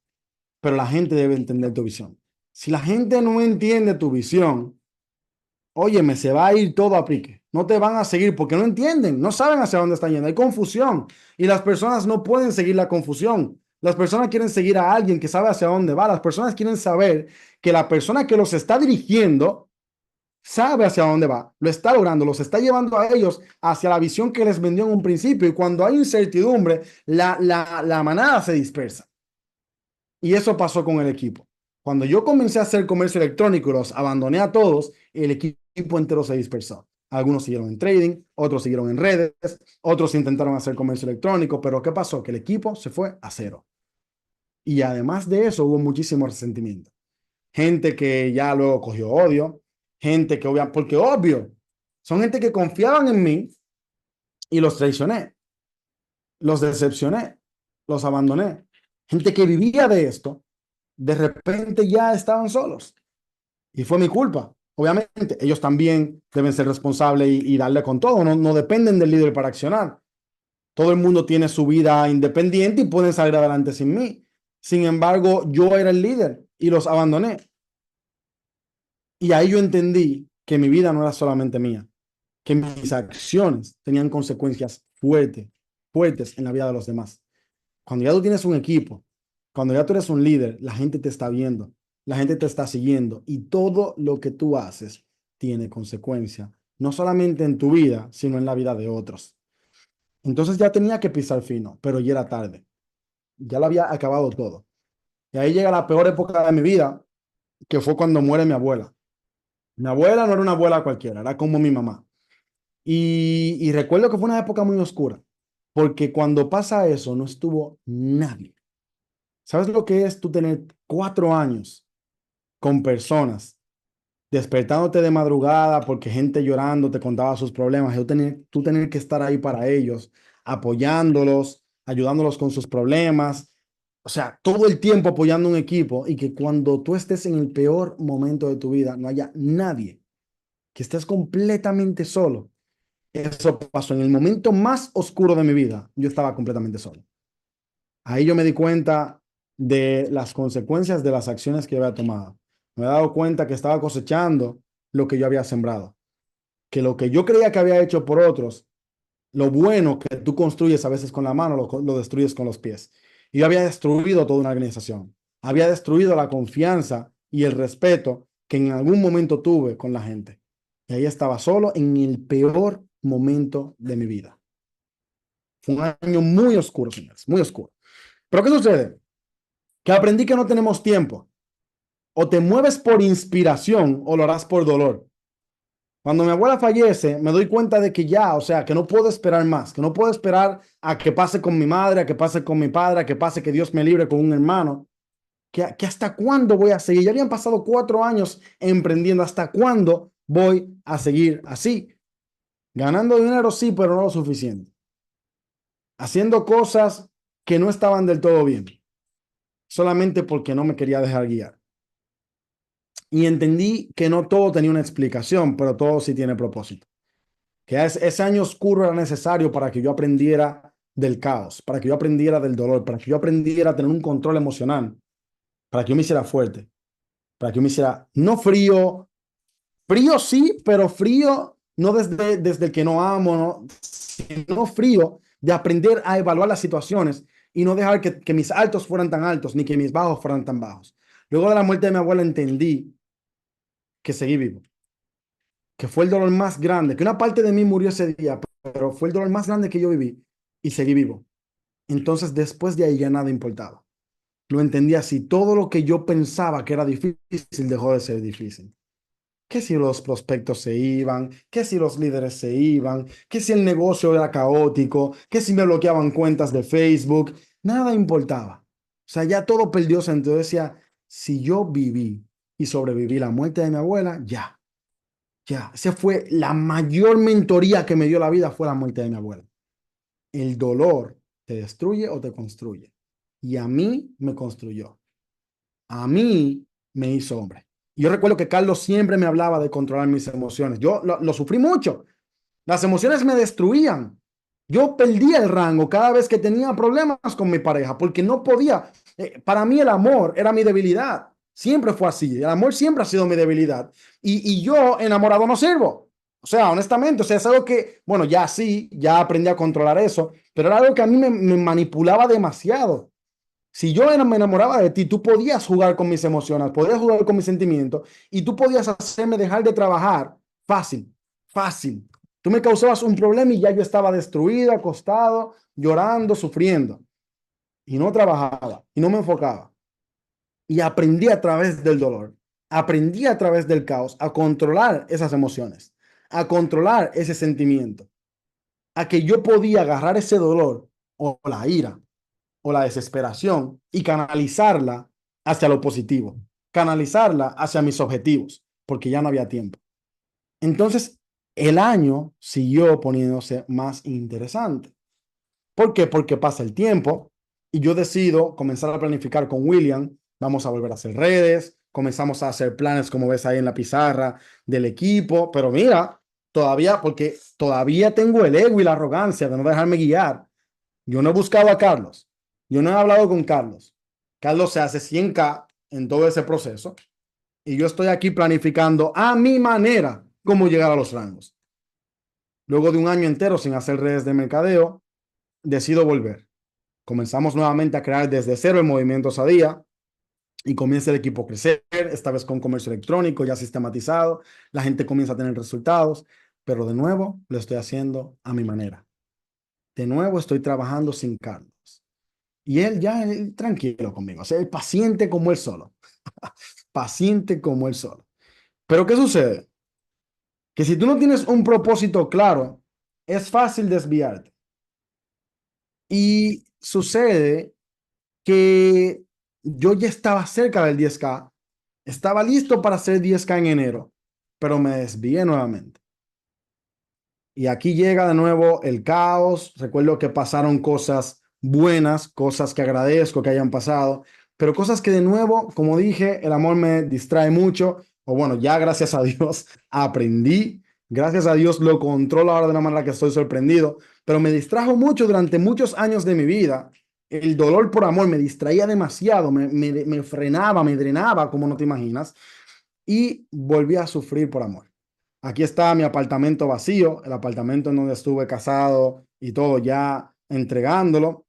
Pero la gente debe entender tu visión. Si la gente no entiende tu visión, óyeme, se va a ir todo a pique. No te van a seguir porque no entienden, no saben hacia dónde están yendo. Hay confusión y las personas no pueden seguir la confusión. Las personas quieren seguir a alguien que sabe hacia dónde va. Las personas quieren saber que la persona que los está dirigiendo sabe hacia dónde va, lo está logrando, los está llevando a ellos hacia la visión que les vendió en un principio. Y cuando hay incertidumbre, la manada se dispersa. Y eso pasó con el equipo. Cuando yo comencé a hacer comercio electrónico y los abandoné a todos, el equipo entero se dispersó. Algunos siguieron en trading, otros siguieron en redes, otros intentaron hacer comercio electrónico, pero ¿qué pasó? Que el equipo se fue a cero. Y además de eso hubo muchísimo resentimiento. Gente que ya luego cogió odio, gente que obviamente, porque obvio, son gente que confiaban en mí y los traicioné, los decepcioné, los abandoné. Gente que vivía de esto, de repente ya estaban solos. Y fue mi culpa. Obviamente, ellos también deben ser responsables y darle con todo. No dependen del líder para accionar. Todo el mundo tiene su vida independiente y pueden salir adelante sin mí. Sin embargo, yo era el líder y los abandoné. Y ahí yo entendí que mi vida no era solamente mía, que mis acciones tenían consecuencias fuertes, fuertes en la vida de los demás. Cuando ya tú tienes un equipo, cuando ya tú eres un líder, la gente te está viendo, la gente te está siguiendo y todo lo que tú haces tiene consecuencia, no solamente en tu vida, sino en la vida de otros. Entonces ya tenía que pisar fino, pero ya era tarde. Ya lo había acabado todo. Y ahí llega la peor época de mi vida, que fue cuando muere mi abuela. Mi abuela no era una abuela cualquiera, era como mi mamá. Y recuerdo que fue una época muy oscura, porque cuando pasa eso no estuvo nadie. ¿Sabes lo que es tú tener 4 años con personas despertándote de madrugada porque gente llorando te contaba sus problemas? Tú tener que estar ahí para ellos, apoyándolos, ayudándolos con sus problemas. O sea, todo el tiempo apoyando un equipo y que cuando tú estés en el peor momento de tu vida no haya nadie, que estés completamente solo. Eso pasó en el momento más oscuro de mi vida. Yo estaba completamente solo. Ahí yo me di cuenta de las consecuencias de las acciones que había tomado. Me he dado cuenta que estaba cosechando lo que yo había sembrado. Que lo que yo creía que había hecho por otros, lo bueno que tú construyes a veces con la mano, lo destruyes con los pies. Y yo había destruido toda una organización. Había destruido la confianza y el respeto que en algún momento tuve con la gente. Y ahí estaba solo en el peor momento de mi vida. Fue un año muy oscuro, señores, muy oscuro. Pero ¿qué sucede? Que aprendí que no tenemos tiempo. O te mueves por inspiración o lo harás por dolor. Cuando mi abuela fallece, me doy cuenta de que ya, o sea, que no puedo esperar más, que no puedo esperar a que pase con mi madre, a que pase con mi padre, a que pase que Dios me libre con un hermano. que hasta cuándo voy a seguir. Ya habían pasado 4 años emprendiendo. ¿Hasta cuándo voy a seguir así? Ganando dinero, sí, pero no lo suficiente. Haciendo cosas que no estaban del todo bien, solamente porque no me quería dejar guiar. Y entendí que no todo tenía una explicación, pero todo sí tiene propósito. Que ese año oscuro era necesario para que yo aprendiera del caos, para que yo aprendiera del dolor, para que yo aprendiera a tener un control emocional, para que yo me hiciera fuerte, para que yo me hiciera no frío, frío sí, pero frío no desde el que no amo, no, sino frío de aprender a evaluar las situaciones y no dejar que mis altos fueran tan altos ni que mis bajos fueran tan bajos. Luego de la muerte de mi abuela entendí que seguí vivo, que fue el dolor más grande, que una parte de mí murió ese día, pero fue el dolor más grande que yo viví y seguí vivo. Entonces después de ahí ya nada importaba. Lo entendí así. Todo lo que yo pensaba que era difícil dejó de ser difícil. ¿Qué si los prospectos se iban? ¿Qué si los líderes se iban? ¿Qué si el negocio era caótico? ¿Qué si me bloqueaban cuentas de Facebook? Nada importaba. O sea, ya todo perdió sentido. Decía, si yo viví y sobreviví la muerte de mi abuela, ya, ya. Esa fue la mayor mentoría que me dio la vida, fue la muerte de mi abuela. El dolor te destruye o te construye. Y a mí me construyó. A mí me hizo hombre. Yo recuerdo que Carlos siempre me hablaba de controlar mis emociones. Yo lo sufrí mucho. Las emociones me destruían. Yo perdía el rango cada vez que tenía problemas con mi pareja porque no podía. Para mí el amor era mi debilidad. Siempre fue así. El amor siempre ha sido mi debilidad. Y yo enamorado no sirvo. O sea, honestamente, o sea, es algo que, bueno, ya sí, ya aprendí a controlar eso, pero era algo que a mí me manipulaba demasiado. Si yo me enamoraba de ti, tú podías jugar con mis emociones, podías jugar con mis sentimientos y tú podías hacerme dejar de trabajar fácil, fácil. Tú me causabas un problema y ya yo estaba destruido, acostado, llorando, sufriendo. Y no trabajaba y no me enfocaba. Y aprendí a través del dolor, aprendí a través del caos a controlar esas emociones, a controlar ese sentimiento, a que yo podía agarrar ese dolor o la ira o la desesperación y canalizarla hacia lo positivo, canalizarla hacia mis objetivos, porque ya no había tiempo. Entonces, el año siguió poniéndose más interesante. ¿Por qué? Porque pasa el tiempo y yo decido comenzar a planificar con William. Vamos a volver a hacer redes, comenzamos a hacer planes como ves ahí en la pizarra del equipo, pero mira, todavía, porque todavía tengo el ego y la arrogancia de no dejarme guiar. Yo no he buscado a Carlos. Yo no he hablado con Carlos. Carlos se hace 100K en todo ese proceso y yo estoy aquí planificando a mi manera cómo llegar a los rangos. Luego de un año entero sin hacer redes de mercadeo, decido volver. Comenzamos nuevamente a crear desde cero el movimiento Sadía y comienza el equipo a crecer, esta vez con comercio electrónico ya sistematizado. La gente comienza a tener resultados, pero de nuevo lo estoy haciendo a mi manera. De nuevo estoy trabajando sin Carlos. Y él ya tranquilo conmigo, o sea, el paciente como él solo, paciente como él solo. Pero ¿qué sucede? Que si tú no tienes un propósito claro, es fácil desviarte. Y sucede que yo ya estaba cerca del 10K, estaba listo para hacer 10K en enero, pero me desvié nuevamente. Y aquí llega de nuevo el caos. Recuerdo que pasaron cosas buenas, cosas que agradezco que hayan pasado, pero cosas que de nuevo, como dije, el amor me distrae mucho, o bueno, ya gracias a Dios aprendí, gracias a Dios lo controlo ahora de una manera que estoy sorprendido, pero me distrajo mucho durante muchos años de mi vida. El dolor por amor me distraía demasiado, me frenaba, me drenaba, como no te imaginas, y volví a sufrir por amor. Aquí está mi apartamento vacío, el apartamento en donde estuve casado y todo ya entregándolo.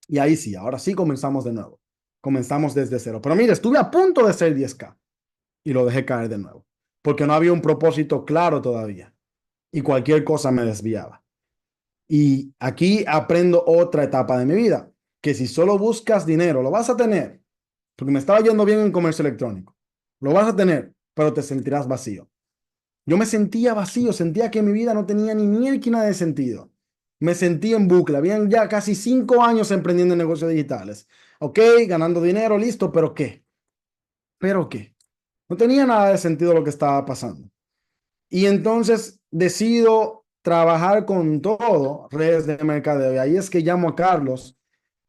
Y ahí sí, ahora sí comenzamos de nuevo. Comenzamos desde cero. Pero mire, estuve a punto de ser 10K y lo dejé caer de nuevo, porque no había un propósito claro todavía y cualquier cosa me desviaba. Y aquí aprendo otra etapa de mi vida, que si solo buscas dinero, lo vas a tener, porque me estaba yendo bien en comercio electrónico. Lo vas a tener, pero te sentirás vacío. Yo me sentía vacío, sentía que mi vida no tenía ni nada de sentido. Me sentía en bucle, habían ya casi 5 años emprendiendo en negocios digitales. ok, ganando dinero, listo, pero ¿qué? ¿Pero qué? No tenía nada de sentido lo que estaba pasando. Y entonces decido trabajar con todo redes de mercadeo. Y ahí es que llamo a Carlos.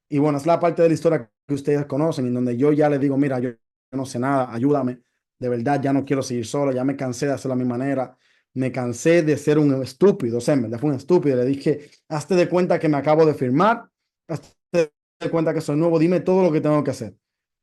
Y bueno, es la parte de la historia que ustedes conocen, en donde yo ya le digo, mira, yo no sé nada, ayúdame. De verdad, ya no quiero seguir solo, ya me cansé de hacerlo a mi manera. Me cansé de ser un estúpido, o sea, en verdad fue un estúpido. Le dije, hazte de cuenta que me acabo de firmar, hazte de cuenta que soy nuevo, dime todo lo que tengo que hacer.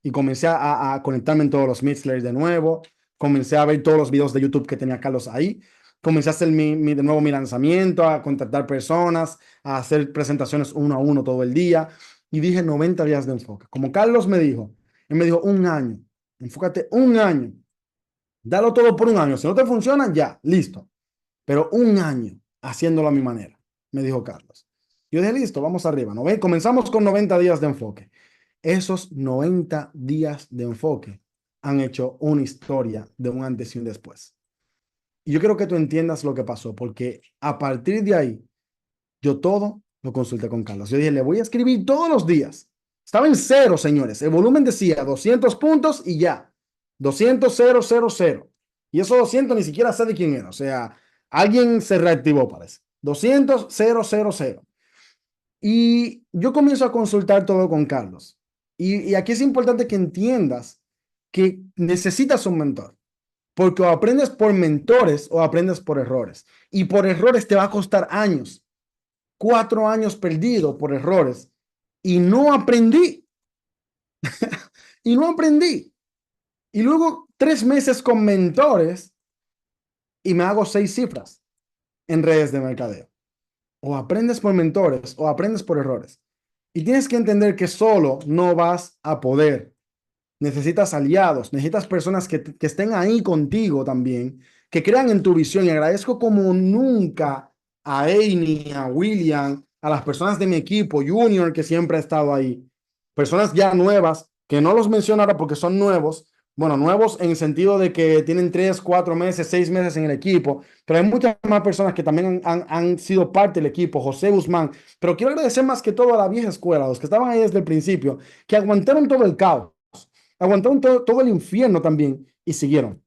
Y comencé a conectarme en todos los Mixlers de nuevo, comencé a ver todos los videos de YouTube que tenía Carlos ahí, comencé a hacer de nuevo mi lanzamiento, a contactar personas, a hacer presentaciones uno a uno todo el día y dije 90 días de enfoque. Como Carlos me dijo, él me dijo un año, enfócate un año, dalo todo por un año. Si no te funciona, ya, listo. Pero un año haciéndolo a mi manera, me dijo Carlos. Yo dije, listo, vamos arriba. ¿No ve? Comenzamos con 90 días de enfoque. Esos 90 días de enfoque han hecho una historia de un antes y un después. Y yo quiero que tú entiendas lo que pasó, porque a partir de ahí, yo todo lo consulté con Carlos. Yo dije, le voy a escribir todos los días. Estaba en cero, señores. El volumen decía 200 puntos y ya. 200, 0, 0, 0. Y esos 200 ni siquiera sé de quién era. O sea, alguien se reactivó, parece. 200, 0, 0, 0. Y yo comienzo a consultar todo con Carlos. Y aquí es importante que entiendas que necesitas un mentor. Porque o aprendes por mentores o aprendes por errores. Y por errores te va a costar años. 4 años perdidos por errores y no aprendí. Y no aprendí. Y luego 3 meses con mentores y me hago 6 cifras en redes de mercadeo. O aprendes por mentores o aprendes por errores. Y tienes que entender que solo no vas a poder. Necesitas aliados, necesitas personas que estén ahí contigo también, que crean en tu visión. Y agradezco como nunca a Amy, a William, a las personas de mi equipo, Junior, que siempre ha estado ahí. Personas ya nuevas, que no los menciono ahora porque son nuevos. Bueno, nuevos en el sentido de que tienen 3, 4 meses, 6 meses en el equipo, pero hay muchas más personas que también han sido parte del equipo, José Guzmán. Pero quiero agradecer más que todo a la vieja escuela, los que estaban ahí desde el principio, que aguantaron todo el caos, aguantaron todo el infierno también y siguieron.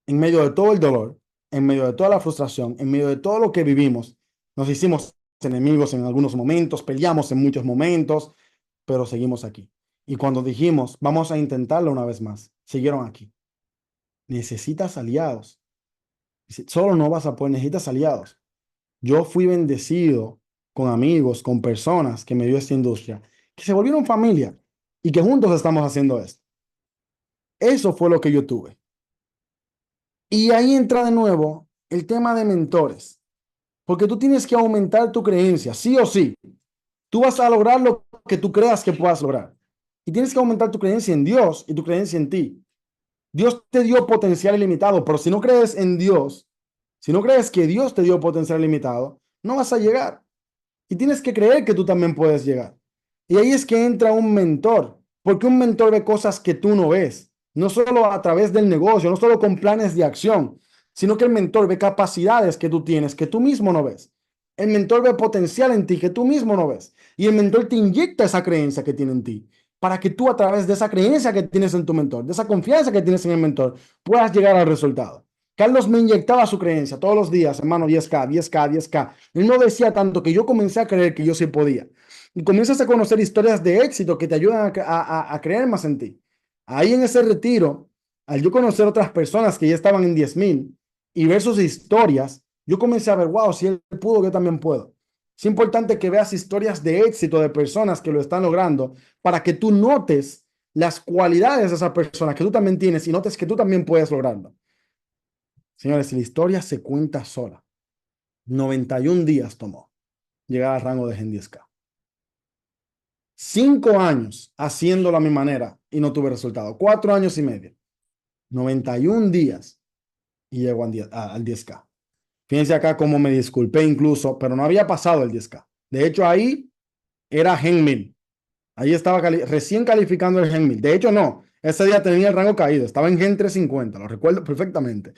En medio de todo el dolor, en medio de toda la frustración, en medio de todo lo que vivimos, nos hicimos enemigos en algunos momentos, peleamos en muchos momentos, pero seguimos aquí. Y cuando dijimos, vamos a intentarlo una vez más, siguieron aquí. Necesitas aliados. Solo no vas a poder, necesitas aliados. Yo fui bendecido con amigos, con personas que me dio esta industria, que se volvieron familia y que juntos estamos haciendo esto. Eso fue lo que yo tuve. Y ahí entra de nuevo el tema de mentores, porque tú tienes que aumentar tu creencia, sí o sí. Tú vas a lograr lo que tú creas que puedas lograr. Y tienes que aumentar tu creencia en Dios y tu creencia en ti. Dios te dio potencial ilimitado, pero si no crees en Dios, si no crees que Dios te dio potencial ilimitado, no vas a llegar. Y tienes que creer que tú también puedes llegar. Y ahí es que entra un mentor, porque un mentor ve cosas que tú no ves, no solo a través del negocio, no solo con planes de acción, sino que el mentor ve capacidades que tú tienes, que tú mismo no ves. El mentor ve potencial en ti que tú mismo no ves. Y el mentor te inyecta esa creencia que tiene en ti, para que tú a través de esa creencia que tienes en tu mentor, de esa confianza que tienes en el mentor, puedas llegar al resultado. Carlos me inyectaba su creencia todos los días, hermano, 10K, 10K, 10K. Él no decía tanto que yo comencé a creer que yo sí podía. Y comienzas a conocer historias de éxito que te ayudan a creer más en ti. Ahí en ese retiro, al yo conocer otras personas que ya estaban en 10,000 y ver sus historias, yo comencé a ver, wow, si él pudo, yo también puedo. Es importante que veas historias de éxito de personas que lo están logrando para que tú notes las cualidades de esa persona que tú también tienes y notes que tú también puedes lograrlo. Señores, la historia se cuenta sola. 91 días tomó llegar al rango de Gen 10K. 5 años haciéndolo a mi manera y no tuve resultado. 4 años y medio. 91 días y llego al 10K. Fíjense acá cómo me disculpé incluso, pero no había pasado el 10K. De hecho, ahí era Gen 1000. Ahí estaba recién calificando el Gen 1000. De hecho, no. Ese día tenía el rango caído. Estaba en Gen 350. Lo recuerdo perfectamente.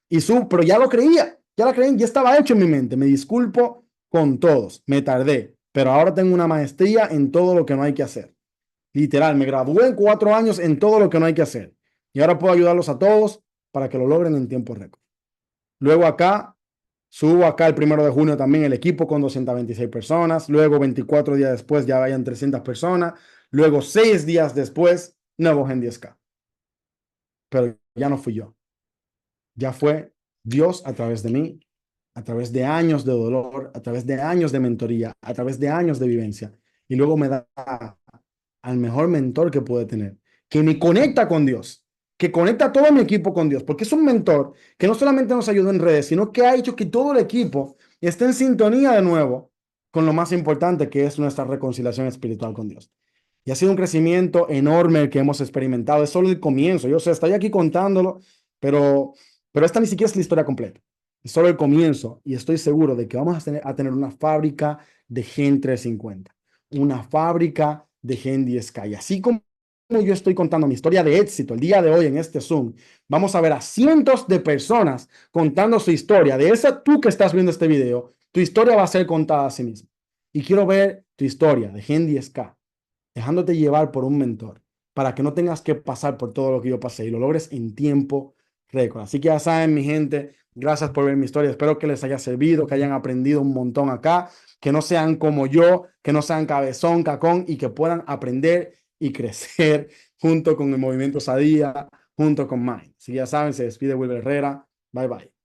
Pero ya lo creía. Ya la creí. Ya estaba hecho en mi mente. Me disculpo con todos. Me tardé. Pero ahora tengo una maestría en todo lo que no hay que hacer. Literal, me gradué en 4 años en todo lo que no hay que hacer. Y ahora puedo ayudarlos a todos para que lo logren en tiempo récord. Luego acá, subo acá el 1 de junio también el equipo con 226 personas. Luego 24 días después ya vayan 300 personas. Luego 6 días después, nuevo Gen 10K. Pero ya no fui yo. Ya fue Dios a través de mí, a través de años de dolor, a través de años de mentoría, a través de años de vivencia. Y luego me da al mejor mentor que puede tener, que me conecta con Dios, que conecta a todo mi equipo con Dios, porque es un mentor que no solamente nos ayudó en redes, sino que ha hecho que todo el equipo esté en sintonía de nuevo con lo más importante, que es nuestra reconciliación espiritual con Dios. Y ha sido un crecimiento enorme el que hemos experimentado. Es solo el comienzo. Yo sé, estoy aquí contándolo, pero, pero esta ni siquiera es la historia completa. Es solo el comienzo. Y estoy seguro de que vamos a tener una fábrica de Gen 350, una fábrica de Gen 10K. Y así como yo estoy contando mi historia de éxito el día de hoy en este Zoom, vamos a ver a cientos de personas contando su historia. De esa tú que estás viendo este video, tu historia va a ser contada a sí misma. Y quiero ver tu historia de Gen 10K dejándote llevar por un mentor, para que no tengas que pasar por todo lo que yo pasé y lo logres en tiempo récord. Así que ya saben, mi gente, gracias por ver mi historia. Espero que les haya servido, que hayan aprendido un montón acá, que no sean como yo, que no sean cabezón, cacón y que puedan aprender y crecer junto con el Movimiento Sadía, junto con Mind. Así que ya saben, se despide Wilber Herrera. Bye bye.